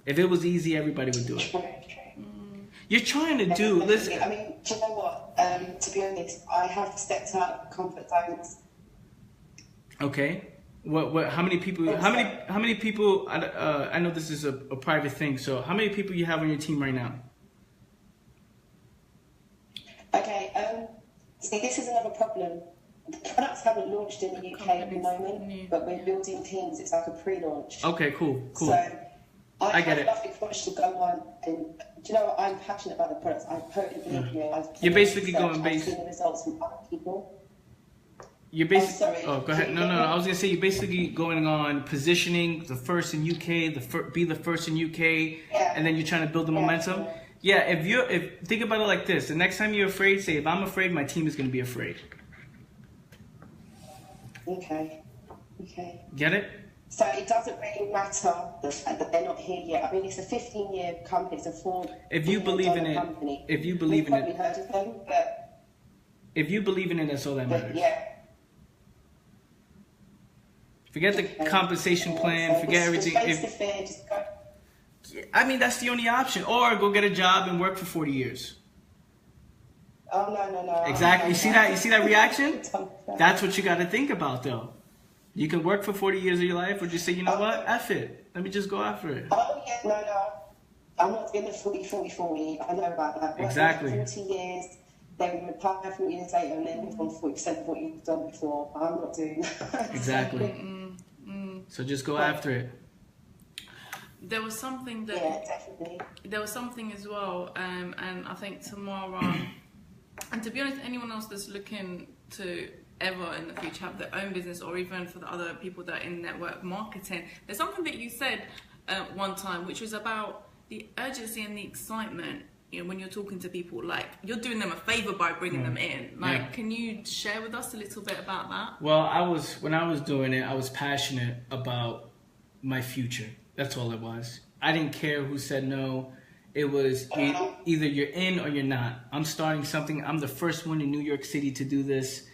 If it was easy, everybody would do it. You're trying to do. Listen. I mean, do you know what? To be honest, I have stepped out of comfort zones. Okay. What? How many people? How many people? I know this is a private thing. So, how many people you have on your team right now? Okay. See, this is another problem. The products haven't launched in the UK at the moment, but we're building teams. It's like a pre-launch. Okay. Cool. So, I get it. Nothing much to go on, and do you know what? I'm passionate about the products. I totally believe in it. You're basically going based. I've seen the results from other people. You're basically. Oh, go ahead. No. I was gonna say you're basically going on positioning the first in UK, be the first in UK, and then you're trying to build the momentum. Yeah. If think about it like this, the next time you're afraid, say, if I'm afraid, my team is gonna be afraid. Okay. Get it? So it doesn't really matter the fact that they're not here yet. I mean, it's a 15-year company. It's a $4 If you believe in it, company. if you believe in it, You've probably heard of them, but if you believe in it, that's all that matters. yeah. Forget the compensation plan. Forget everything. I mean, that's the only option. Or go get a job and work for 40 years. Oh, no. Exactly. You see that reaction? That's what you got to think about, though. You can work for 40 years of your life, or just say, you know what? F it. Let me just go after it. Oh, yeah, no. I'm not doing the 40. I know about that. Exactly. 40 years, then retire 40 years later, and then live on 40% of what you've done before. I'm not doing that. Exactly. So just go after it. There was something that Yeah, definitely. there was something as well, and I think Tamara, and to be honest, anyone else that's looking to ever in the future have their own business, or even for the other people that are in network marketing, there's something that you said one time, which was about the urgency and the excitement. You know, when you're talking to people, like you're doing them a favor by bringing them in. Like, can you share with us a little bit about that? Well, when I was doing it, I was passionate about my future. That's all it was. I didn't care who said no. It was either you're in or you're not. I'm starting something. I'm the first one in New York City to do this.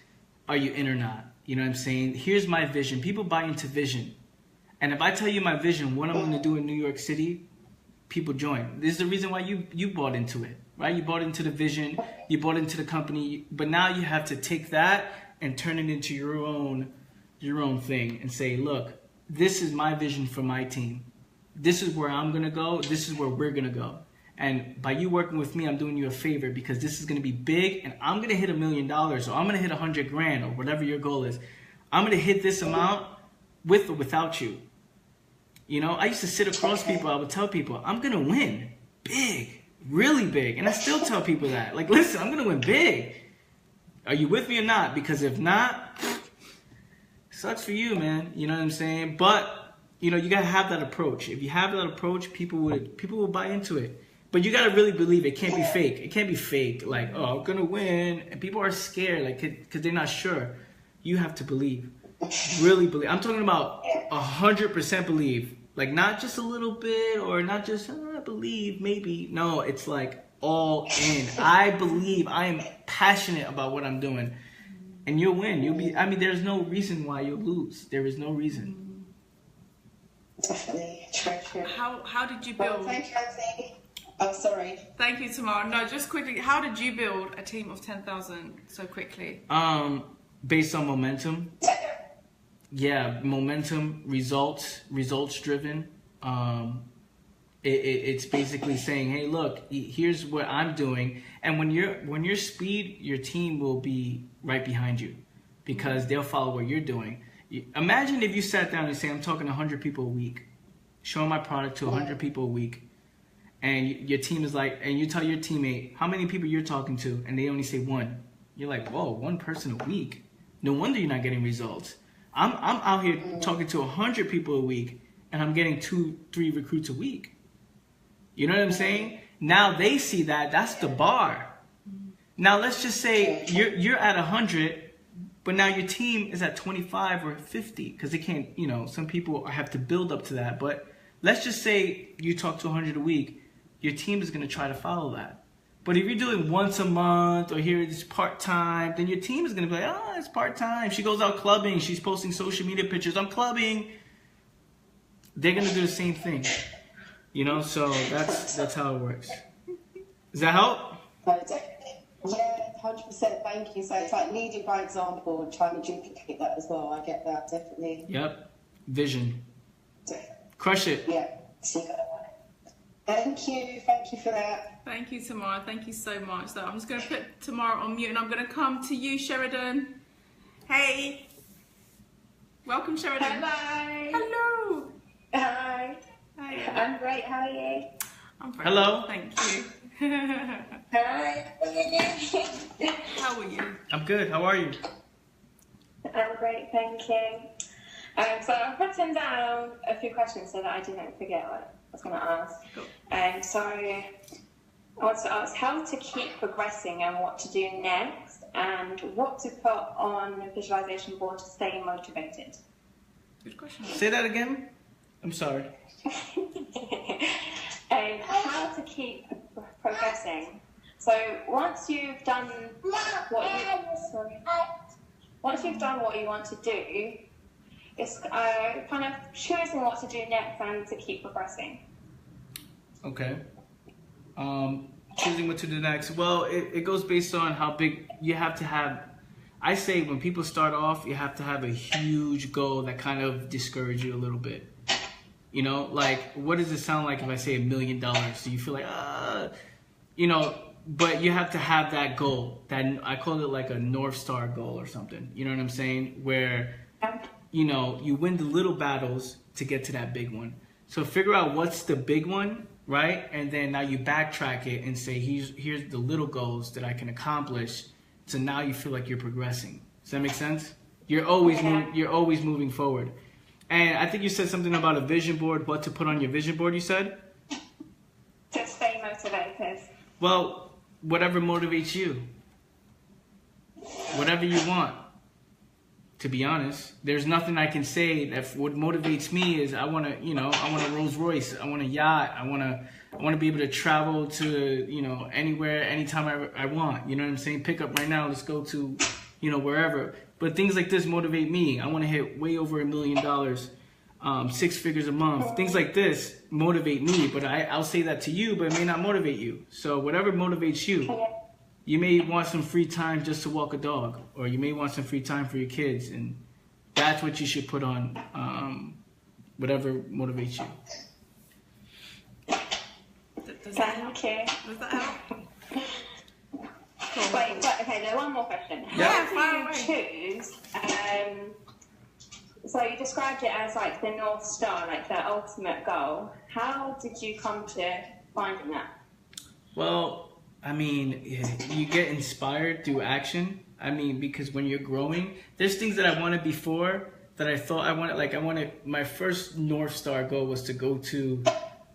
Are you in or not? You know what I'm saying? Here's my vision. People buy into vision. And if I tell you my vision, what I'm going to do in New York City, people join. This is the reason why you bought into it, right? You bought into the vision. You bought into the company. But now you have to take that and turn it into your own thing and say, look, this is my vision for my team. This is where I'm going to go. This is where we're going to go. And by you working with me, I'm doing you a favor because this is going to be big and I'm going to hit $1 million or I'm going to hit 100 grand or whatever your goal is. I'm going to hit this amount with or without you. You know, I used to sit across people. I would tell people, I'm going to win big, really big. And I still tell people that. Like, listen, I'm going to win big. Are you with me or not? Because if not, sucks for you, man. You know what I'm saying? But, you know, you got to have that approach. If you have that approach, people will buy into it. But you got to really believe it. Can't be fake. It can't be fake. Like, oh, I'm going to win. And people are scared, like, because they're not sure. You have to believe. Really believe. I'm talking about 100% believe. Like, not just a little bit or not just, I believe, maybe. No, it's like all in. I believe. I am passionate about what I'm doing. And you'll win. You'll be, I mean, there's no reason why you'll lose. There is no reason. Definitely. True. How did you Well, build... thank you, Anthony. Oh, sorry. Thank you, Tamara. No, just quickly, how did you build a team of 10,000 so quickly? Based on momentum. Yeah, momentum, results driven. It's basically saying, hey, look, here's what I'm doing. And when you're speed, your team will be right behind you because they'll follow what you're doing. Imagine if you sat down and say, I'm talking to 100 people a week, showing my product to 100 people a week. And your team is like, and you tell your teammate how many people you're talking to, and they only say one. You're like, whoa, one person a week. No wonder you're not getting results. I'm out here talking to 100 people a week, and I'm getting 2-3 recruits a week. You know what I'm saying? Now they see that. That's the bar. Now let's just say you're at 100, but now your team is at 25 or 50 because they can't. You know, some people have to build up to that. But let's just say you talk to 100 a week. Your team is going to try to follow that. But if you're doing once a month or here it's part-time, then your team is going to be like, oh, it's part-time. She goes out clubbing. She's posting social media pictures. I'm clubbing. They're going to do the same thing. You know, so that's how it works. Does that help? Yeah, 100%. Thank you. So it's like leading by example and trying to duplicate that as well. I get that, definitely. Yep. Vision. Crush it. Yeah. So you got it. Thank you for that. Thank you, Tamara. Thank you so much. So I'm just going to put Tamara on mute and I'm going to come to you, Sheridan. Hey. Welcome, Sheridan. Hello. Hello. Hi. Hi. I'm great. How are you? I'm very Hello. well, thank you. Hi. How are you? I'm good. How are you? I'm great, thank you. So I've written down a few questions so that I didn't forget what I was going to ask. Cool. So I want to ask how to keep progressing and what to do next, and what to put on a visualization board to stay motivated. Good question. Say that again. I'm sorry. And how to keep progressing. So once you've done once you've done what you want to do, it's kind of choosing what to do next and to keep progressing. Okay. Choosing what to do next. Well, it goes based on how big you have to have. I say when people start off, you have to have a huge goal that kind of discourages you a little bit. You know, like, what does it sound like if I say $1 million? Do you feel like, you know, but you have to have that goal. That I call it like a North Star goal or something. You know what I'm saying? Where, you know, you win the little battles to get to that big one. So figure out what's the big one, right? And then now you backtrack it and say, here's the little goals that I can accomplish. So now you feel like you're progressing. Does that make sense? You're always moving forward. And I think you said something about a vision board, what to put on your vision board, you said? To stay motivated. Well, whatever motivates you. Whatever you want. To be honest, there's nothing I can say that what motivates me is I want a Rolls Royce, I want a yacht, I want to be able to travel to, anywhere, anytime I want. You know what I'm saying? Pick up right now, let's go to, wherever. But things like this motivate me. I want to hit way over $1 million, 6 figures a month. Things like this motivate me, but I'll say that to you, but it may not motivate you. So whatever motivates you. You may want some free time just to walk a dog, or you may want some free time for your kids, and that's what you should put on whatever motivates you. Does that help? Wait, okay, there's one more question. How do you choose? So you described it as like the North Star, like the ultimate goal. How did you come to finding that? Well, I mean, you get inspired through action. I mean, because when you're growing, there's things that I wanted before that I thought I wanted. Like my first North Star goal was to go to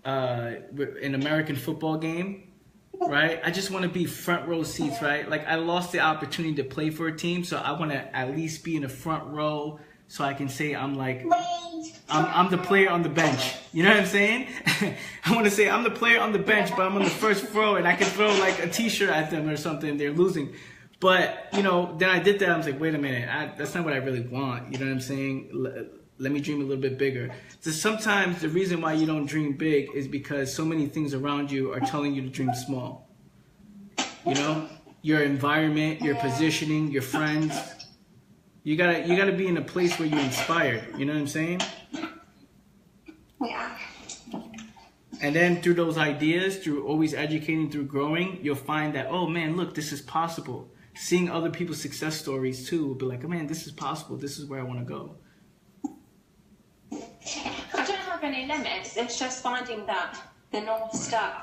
an American football game, right? I just want to be front row seats, right? Like I lost the opportunity to play for a team, so I want to at least be in the front row so I can say I'm the player on the bench. You know what I'm saying? I want to say I'm the player on the bench, but I'm on the first row and I can throw like a t-shirt at them or something. They're losing. But, then I did that. I was like, wait a minute. That's not what I really want. You know what I'm saying? Let me dream a little bit bigger. So sometimes the reason why you don't dream big is because so many things around you are telling you to dream small. Your environment, your positioning, your friends. You gotta be in a place where you're inspired. You know what I'm saying? Yeah. And then through those ideas, through always educating, through growing, you'll find that, oh man, look, this is possible. Seeing other people's success stories too will be like, oh man, this is possible. This is where I want to go. I don't have any limits. It's just finding the North Star.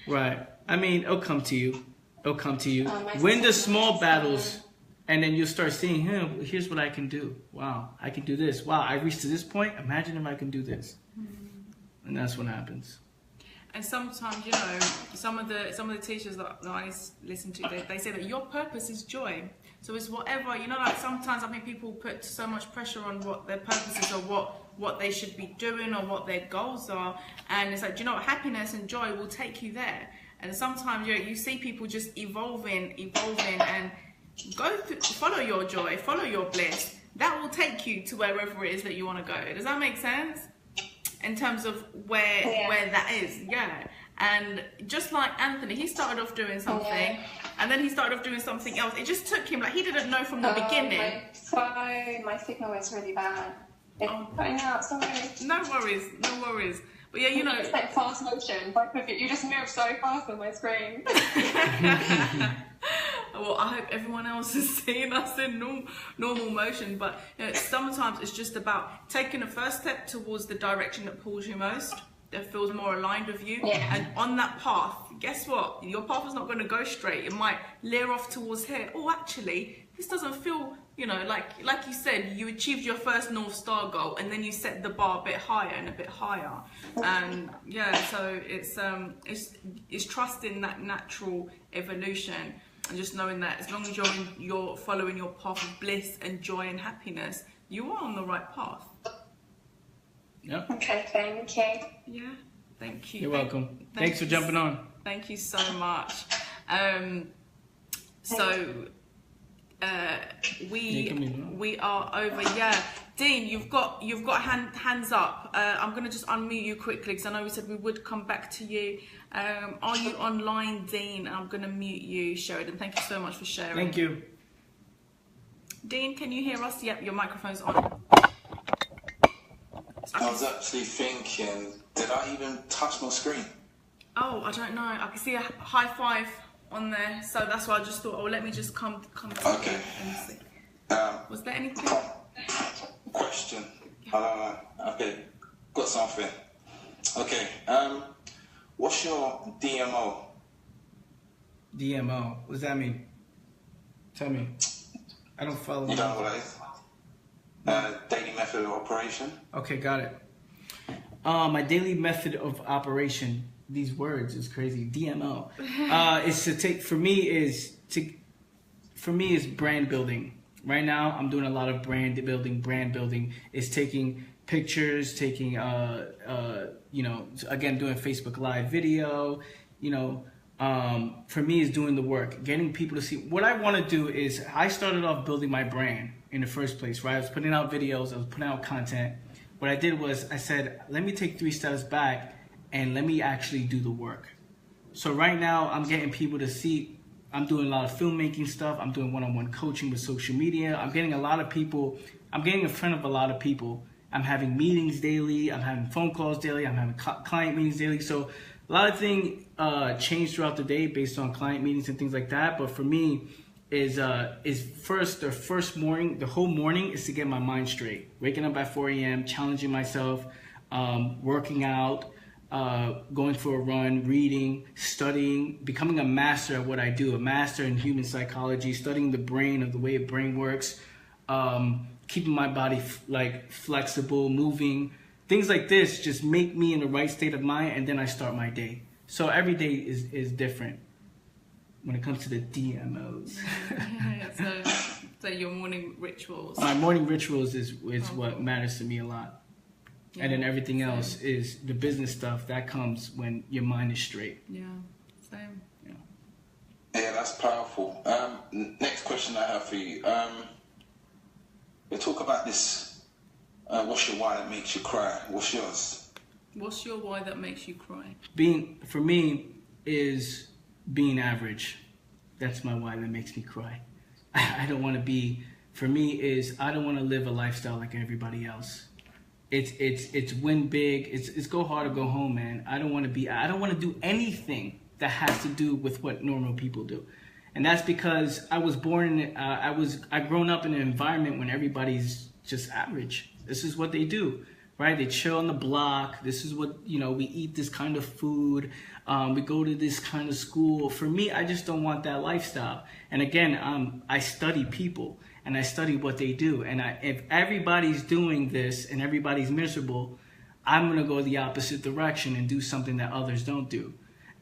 Right. I mean, it'll come to you. Win the small battles. And then you'll start seeing, here's what I can do. Wow, I can do this. Wow, I reached to this point. Imagine if I can do this. And that's what happens. And sometimes, some of the teachers that I listen to, they say that your purpose is joy. So it's whatever, like sometimes I think people put so much pressure on what their purpose is or what they should be doing or what their goals are. And it's like, happiness and joy will take you there. And sometimes you see people just evolving and follow your joy, follow your bliss. That will take you to wherever it is that you want to go. Does that make sense? In terms of where that is, yeah. And just like Anthony, he started off doing something, and then he started off doing something else. It just took him, like he didn't know from the beginning. My signal is really bad. It's cutting out, sorry. No worries. But yeah, it's like fast motion. Both of you just move so fast on my screen. Well, I hope everyone else is seeing us in normal motion. But sometimes it's just about taking a first step towards the direction that pulls you most, that feels more aligned with you. Yeah. And on that path, guess what? Your path is not going to go straight. It might leer off towards here. Oh, actually, this doesn't feel, like you said, you achieved your first North Star goal, and then you set the bar a bit higher and a bit higher. And so it's trusting that natural evolution. And just knowing that as long as you're following your path of bliss and joy and happiness, you are on the right path. Yeah. Okay, thank you. Yeah, thank you. You're welcome. Thanks for jumping on. Thank you so much. We are over. Yeah, Dean, you've got hands up. I'm gonna just unmute you quickly because I know we said we would come back to you. Are you online, Dean? I'm gonna mute you, Sheridan. Thank you so much for sharing. Thank you. Dean, can you hear us? Yep, your microphone's on. I was actually thinking, did I even touch my screen? Oh, I don't know. I can see a high five on there, so that's why I just thought, let me just come to okay. And see. Was there anything? Question. I don't know. Okay. got something. Okay. What's your DMO? DMO. What does that mean? Tell me. I don't follow. You don't know what that is? Daily method of operation. Okay, got it. My daily method of operation. These words is crazy. DMO. Is to take. For me is brand building. Right now, I'm doing a lot of brand building. It's taking pictures, taking again, doing Facebook Live video. For me, is doing the work, getting people to see. What I want to do is, I started off building my brand in the first place, right? I was putting out videos, I was putting out content. What I did was, I said, let me take 3 steps back and let me actually do the work. So right now, I'm getting people to see. I'm doing a lot of filmmaking stuff. I'm doing one-on-one coaching with social media. I'm getting a lot of people. I'm getting in front of a lot of people. I'm having meetings daily. I'm having phone calls daily. I'm having client meetings daily. So a lot of things change throughout the day based on client meetings and things like that. But for me, is the whole morning is to get my mind straight. Waking up at 4 a.m., challenging myself, working out, going for a run, reading, studying, becoming a master at what I do, a master in human psychology, studying the brain, of the way a brain works, keeping my body flexible, moving. Things like this just make me in the right state of mind, and then I start my day. So every day is different when it comes to the DMOs. So your morning rituals. My morning rituals is what matters to me a lot. Yeah, and then everything else is the business stuff that comes when your mind is straight. Yeah, same. Yeah, that's powerful. Next question I have for you. We talk about this. What's your why that makes you cry? What's yours? What's your why that makes you cry? For me, is being average. That's my why that makes me cry. I don't want to be. For me, is I don't want to live a lifestyle like everybody else. It's win big. It's go hard or go home, man. I don't want to do anything that has to do with what normal people do, and that's because I was born. I grown up in an environment when everybody's just average. This is what they do, right? They chill on the block. This is what we eat. This kind of food. We go to this kind of school. For me, I just don't want that lifestyle. And again, I study people. And I study what they do. And if everybody's doing this and everybody's miserable, I'm going to go the opposite direction and do something that others don't do.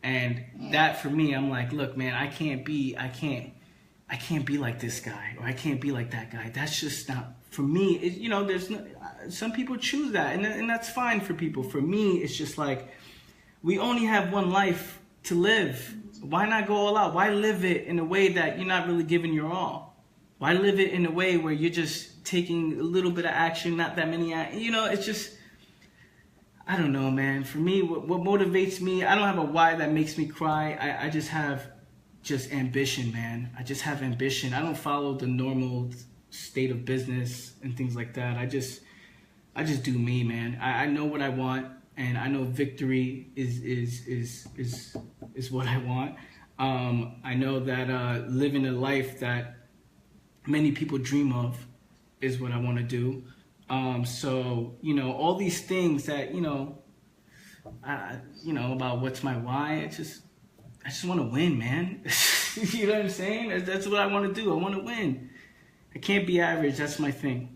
And that for me, I'm like, look, man, I can't be like this guy, or I can't be like that guy. That's just not, for me, there's no, some people choose that, and that's fine for people. For me, it's just like, we only have one life to live. Why not go all out? Why live it in a way that you're not really giving your all? Why live it in a way where you're just taking a little bit of action, not that many, it's just, I don't know, man. For me, what motivates me, I don't have a why that makes me cry. I just have ambition, man. I just have ambition. I don't follow the normal state of business and things like that. I just do me, man. I know what I want, and I know victory is what I want. I know that living a life that many people dream of is what I want to do. So, all these things that, about what's my why, I just want to win, man. You know what I'm saying? That's what I want to do. I want to win. I can't be average. That's my thing.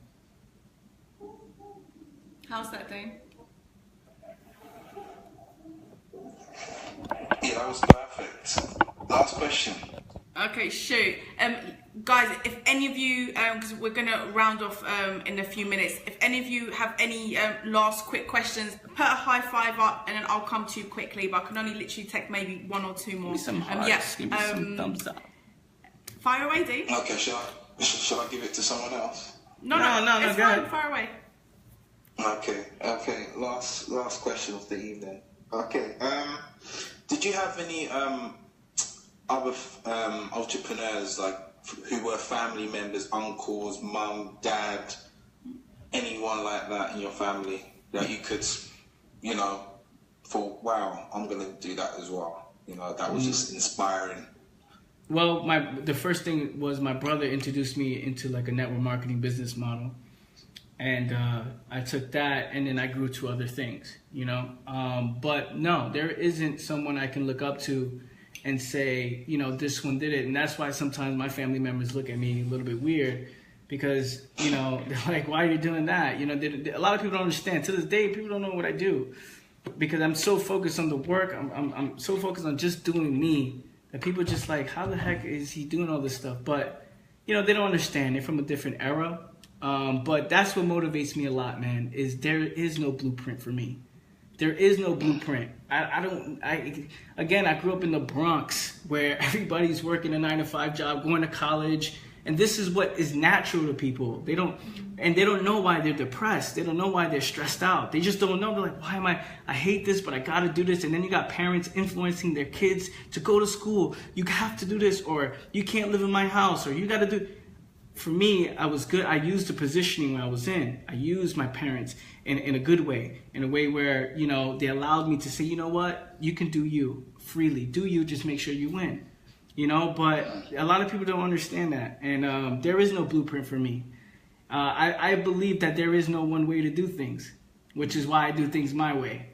How's that thing? Yeah, that was perfect. Last question. Okay, shoot. Guys, if any of you, because we're going to round off in a few minutes, if any of you have any last quick questions, put a high five up and then I'll come to you quickly, but I can only literally take maybe 1 or 2 more. Give me some hearts. Give me some thumbs up. Fire away, D. Okay, shall I give it to someone else? No, it's go fine. ahead. Fire away. Okay. Last question of the evening. Okay. Did you have any other entrepreneurs who were family members, uncles, mum, dad, anyone like that in your family that you could, thought, wow, I'm gonna do that as well. That was just inspiring. Well, the first thing was my brother introduced me into a network marketing business model. And I took that, and then I grew to other things, you know. But no, there isn't someone I can look up to and say, you know, this one did it. And that's why sometimes my family members look at me a little bit weird, because, you know, they're like, why are you doing that? You know, a lot of people don't understand. To this day, people don't know what I do, because I'm so focused on the work. I'm so focused on just doing me that people just like, how the heck is he doing all this stuff? But, you know, they don't understand. They're from a different era. But that's what motivates me a lot, man, is there is no blueprint for me. There is no blueprint. Again, I grew up in the Bronx, where everybody's working a 9-to-5 job, going to college, and this is what is natural to people. They don't know why they're depressed. They don't know why they're stressed out. They just don't know. They're like, why I hate this, but I gotta do this. And then you got parents influencing their kids to go to school. You have to do this, or you can't live in my house, or you gotta do. For me, I was good. I used the positioning I was in. I used my parents in a good way, in a way where, you know, they allowed me to say, you know what, you can do you freely. Do you, just make sure you win, you know. But a lot of people don't understand that. And there is no blueprint for me. I believe that there is no one way to do things, which is why I do things my way.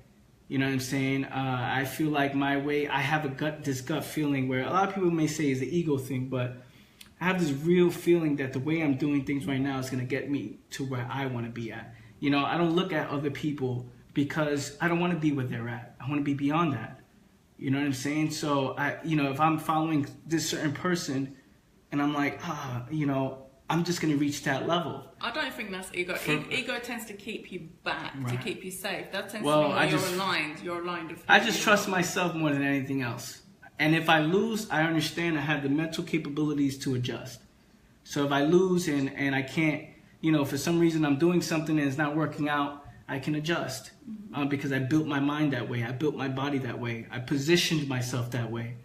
You know what I'm saying? I feel like my way, I have this gut feeling where a lot of people may say is the ego thing, but I have this real feeling that the way I'm doing things right now is going to get me to where I want to be at. You know, I don't look at other people because I don't want to be where they're at. I want to be beyond that. You know what I'm saying? So, you know, if I'm following this certain person and I'm like, you know, I'm just going to reach that level. I don't think that's ego. Ego tends to keep you back, to keep you safe. That tends to well, be when you're aligned. You're aligned. I just trust myself more than anything else. And if I lose, I understand I have the mental capabilities to adjust. So if I lose and I can't, you know, for some reason I'm doing something and it's not working out, I can adjust because I built my mind that way. I built my body that way. I positioned myself that way.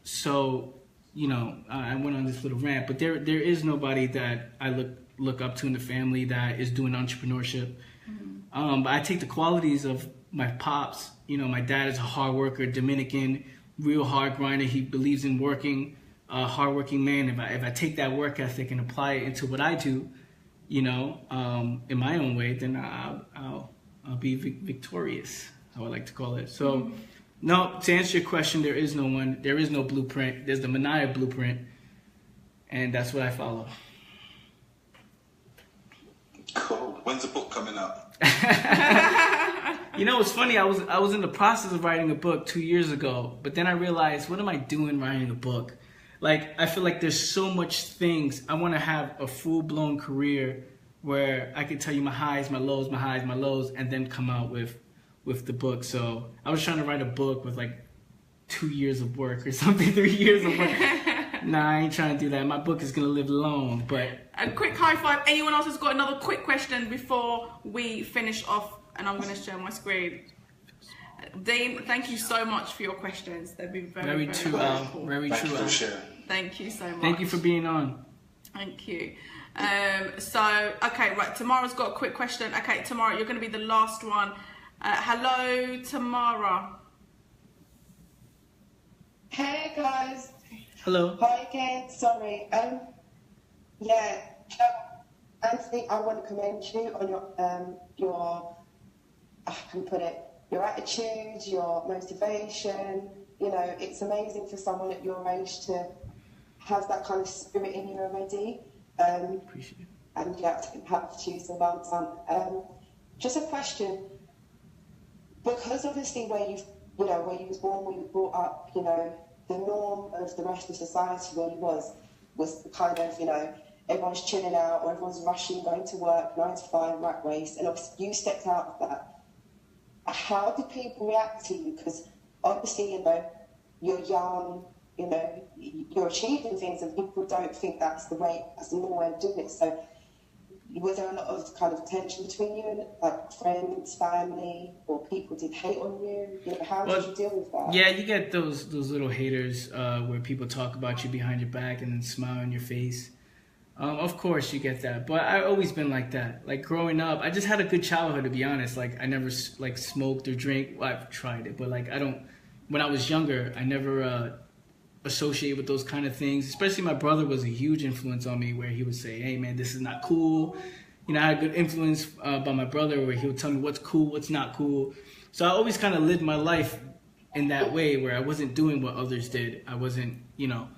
So, you know, I went on this little rant, but there is nobody that I look up to in the family that is doing entrepreneurship. But I take the qualities of my pops. You know, my dad is a hard worker, Dominican, real hard grinder. He believes in working, hardworking man. If I take that work ethic and apply it into what I do, you know, in my own way, then I'll be victorious, I would like to call it. So, no, to answer your question, there is no one. There is no blueprint. There's the Mania blueprint, and that's what I follow. Cool. When's the book coming out? You know, it's funny. I was in the process of writing a book 2 years ago, but then I realized, what am I doing writing a book? Like, I feel like there's so much things. I want to have a full-blown career where I can tell you my highs, my lows, my highs, my lows, and then come out with the book. So I was trying to write a book with like 2 years of work or something, 3 years of work. Nah, I ain't trying to do that. My book is going to live long, but... A quick high five. Anyone else has got another quick question before we finish off? And I'm going to share my screen. Dane, thank you so much for your questions. They've been very true, Al. Very true, Al. Thank you so much. Thank you for being on. Thank you. So, okay, right. Tamara's got a quick question. Okay, Tamara, you're going to be the last one. Hello, Tamara. Hey, guys. Hello. Hi again. Sorry. Yeah, Anthony, I want to commend you on your I can put it, your attitude, your motivation. You know, it's amazing for someone at your age to have that kind of spirit in you already. Appreciate it. And you have to use the well done. Just a question, because obviously where you was born, where you brought up, you know, the norm of the rest of society where you was kind of, you know, everyone's chilling out or everyone's rushing, going to work, 9 to 5, rat race, and obviously you stepped out of that. How do people react to you? Because obviously, you know, you're young, you know, you're achieving things and people don't think that's the normal way of doing it. So was there a lot of kind of tension between you and like friends, family, or people did hate on you? You know, how did you deal with that? Yeah, you get those little haters where people talk about you behind your back and then smile in your face. Of course you get that, but I've always been like that. Like growing up, I just had a good childhood, to be honest. Like I never like smoked or drank. Well, I've tried it, but like when I was younger, I never associated with those kind of things. Especially my brother was a huge influence on me, where he would say, "Hey man, this is not cool. you know, I had good influence by my brother where he would tell me what's cool, what's not cool. So I always kind of lived my life in that way where I wasn't doing what others did. I wasn't, you know,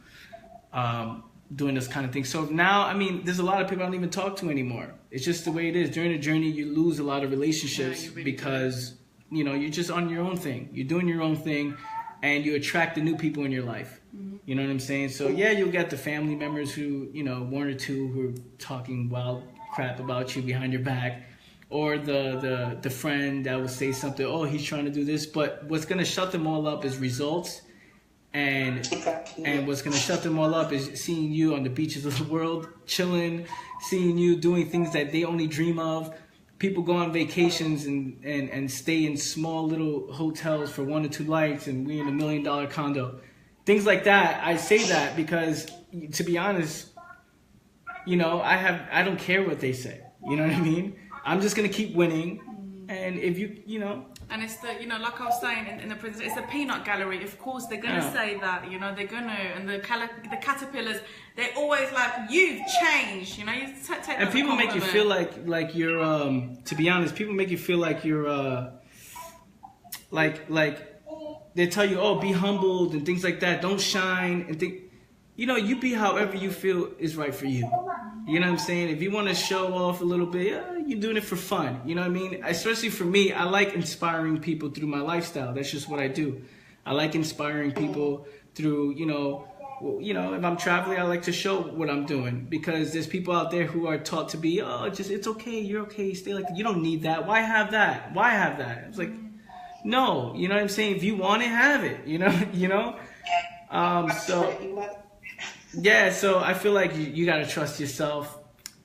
doing this kind of thing. So now, I mean, there's a lot of people I don't even talk to anymore. It's just the way it is. During the journey, you lose a lot of relationships because, you know, you're just on your own thing. You're doing your own thing and you attract the new people in your life. You know what I'm saying? So yeah, you'll get the family members who, you know, one or two who are talking wild crap about you behind your back, or the friend that will say something, oh, he's trying to do this. But what's going to shut them all up is results. And what's going to shut them all up is seeing you on the beaches of the world, chilling, seeing you doing things that they only dream of. People go on vacations and stay in small little hotels for 1 or 2 nights, and we in $1 million condo. Things like that. I say that because, to be honest, you know, I don't care what they say. You know what I mean? I'm just going to keep winning. And if you know. And it's the, you know, like I was saying in the prison, it's a peanut gallery. Of course, they're going to say that, you know, they're going to. And the caterpillars, they're always like, you've changed, you know. You take that. And people make you feel like you're, to be honest, people make you feel like you're, like they tell you, oh, be humbled and things like that. Don't shine and think. You know, you be however you feel is right for you. You know what I'm saying? If you want to show off a little bit, you're doing it for fun. You know what I mean? Especially for me, I like inspiring people through my lifestyle. That's just what I do. I like inspiring people through, you know, if I'm traveling, I like to show what I'm doing, because there's people out there who are taught to be, it's okay, you're okay, stay like that. You don't need that. Why have that? Why have that? It's like, no, you know what I'm saying? If you want it, have it. You know. Yeah, so I feel like you got to trust yourself,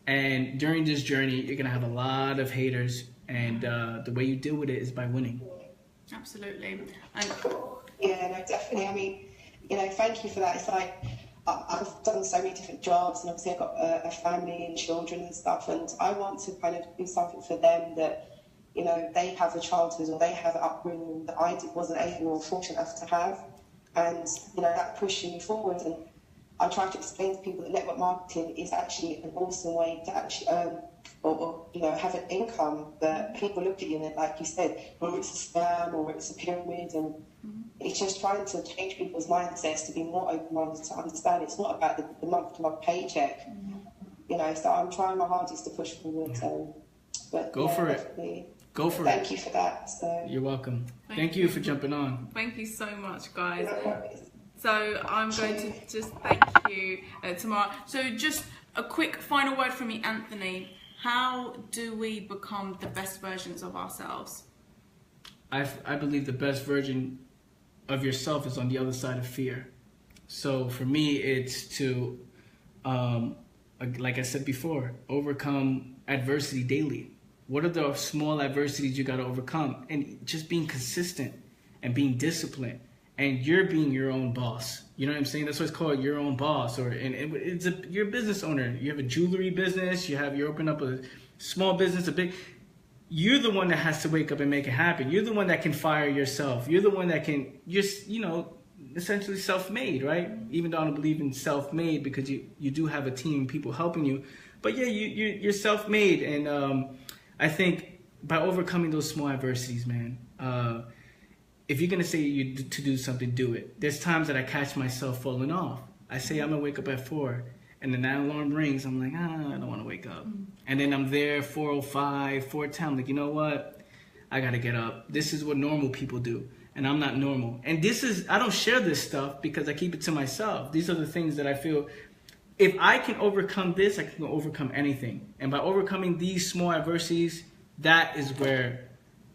and during this journey, you're going to have a lot of haters, and the way you deal with it is by winning. Absolutely. Yeah, no, definitely. I mean, you know, thank you for that. It's like, I've done so many different jobs, and obviously I've got a family and children and stuff, and I want to kind of do something for them that, you know, they have a childhood or they have an upbringing that I wasn't able or fortunate enough to have, and, you know, that pushing me forward. And I try to explain to people that network marketing is actually an awesome way to actually earn or you know, have an income that people look at you and, like you said, whether it's a scam or it's a pyramid, and it's just trying to change people's mindsets to be more open-minded, to understand it's not about the month-to-month paycheck. You know, so I'm trying my hardest to push forward. But Go for it. Thank you for that. So. You're welcome. Thank you for jumping on. Thank you so much, guys. So I'm going to just thank you, Tamara. So just a quick final word from me, Anthony. How do we become the best versions of ourselves? I believe the best version of yourself is on the other side of fear. So for me, it's to, like I said before, overcome adversity daily. What are the small adversities you got to overcome? And just being consistent and being disciplined. And you're being your own boss. You know what I'm saying? That's why it's called your own boss. You're a business owner. You have a jewelry business. You open up a small business, you're the one that has to wake up and make it happen. You're the one that can fire yourself. You're the one that can just, you know, essentially self-made, right? Even though I don't believe in self-made, because you do have a team, people helping you. But yeah, you're self-made. And I think by overcoming those small adversities, man, if you're going to say to do something, do it. There's times that I catch myself falling off. I say I'm going to wake up at 4, and then that alarm rings. I'm like, I don't want to wake up. And then I'm there 4:05, 4:10. I'm like, you know what? I got to get up. This is what normal people do, and I'm not normal. And I don't share this stuff because I keep it to myself. These are the things that I feel, if I can overcome this, I can overcome anything. And by overcoming these small adversities, that is where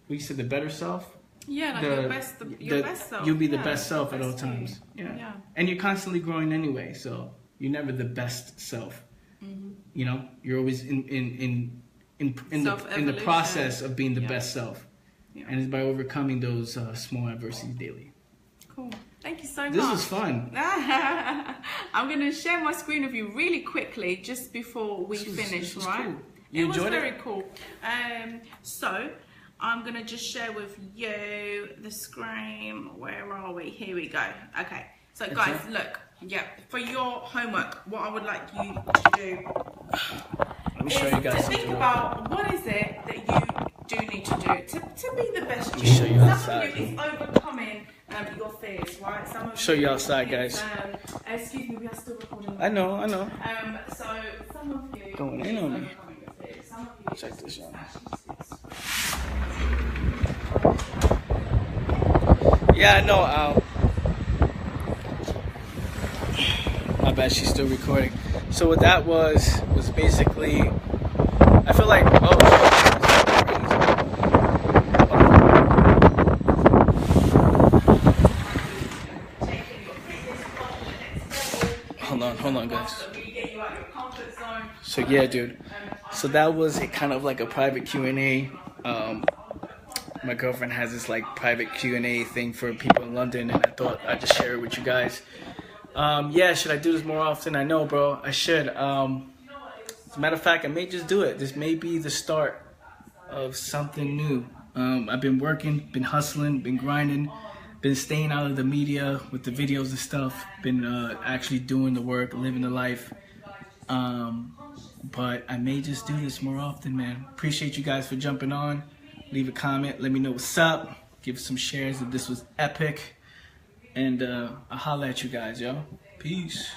we said the better self. Yeah, like your best self. You'll be the best self at all times. Yeah. And you're constantly growing anyway, so you're never the best self. You know, you're always in the process of being the best self. Yeah. And it's by overcoming those small adversities daily. Cool. Thank you so much. This was fun. I'm going to share my screen with you really quickly just before we finish, right? Cool. It was very cool. So I'm going to just share with you the screen. Where are we? Here we go. Okay. So guys, look. Yeah. For your homework, what I would like you to do me show you guys to think something. about what is it that you do need to do to be the best you. Let me show you Some outside. of you is overcoming your fears, right? Some of Show you you outside, is, guys. Excuse me, we are still recording. I know. So some of you Going in is on me. overcoming your fears. Some of you Check this out. Yeah, I know, Al. My bad, she's still recording. So what that was basically, I feel like, Hold on, guys. So yeah, dude. So that was a kind of like a private Q&A. My girlfriend has this like private Q&A thing for people in London, and I thought I'd just share it with you guys. Yeah, should I do this more often? I know, bro, I should. As a matter of fact, I may just do it. This may be the start of something new. I've been working, been hustling, been grinding, been staying out of the media with the videos and stuff, been actually doing the work, living the life. But I may just do this more often, man. Appreciate you guys for jumping on. Leave a comment, let me know what's up. Give some shares if this was epic. And I'll holla at you guys, yo. Peace.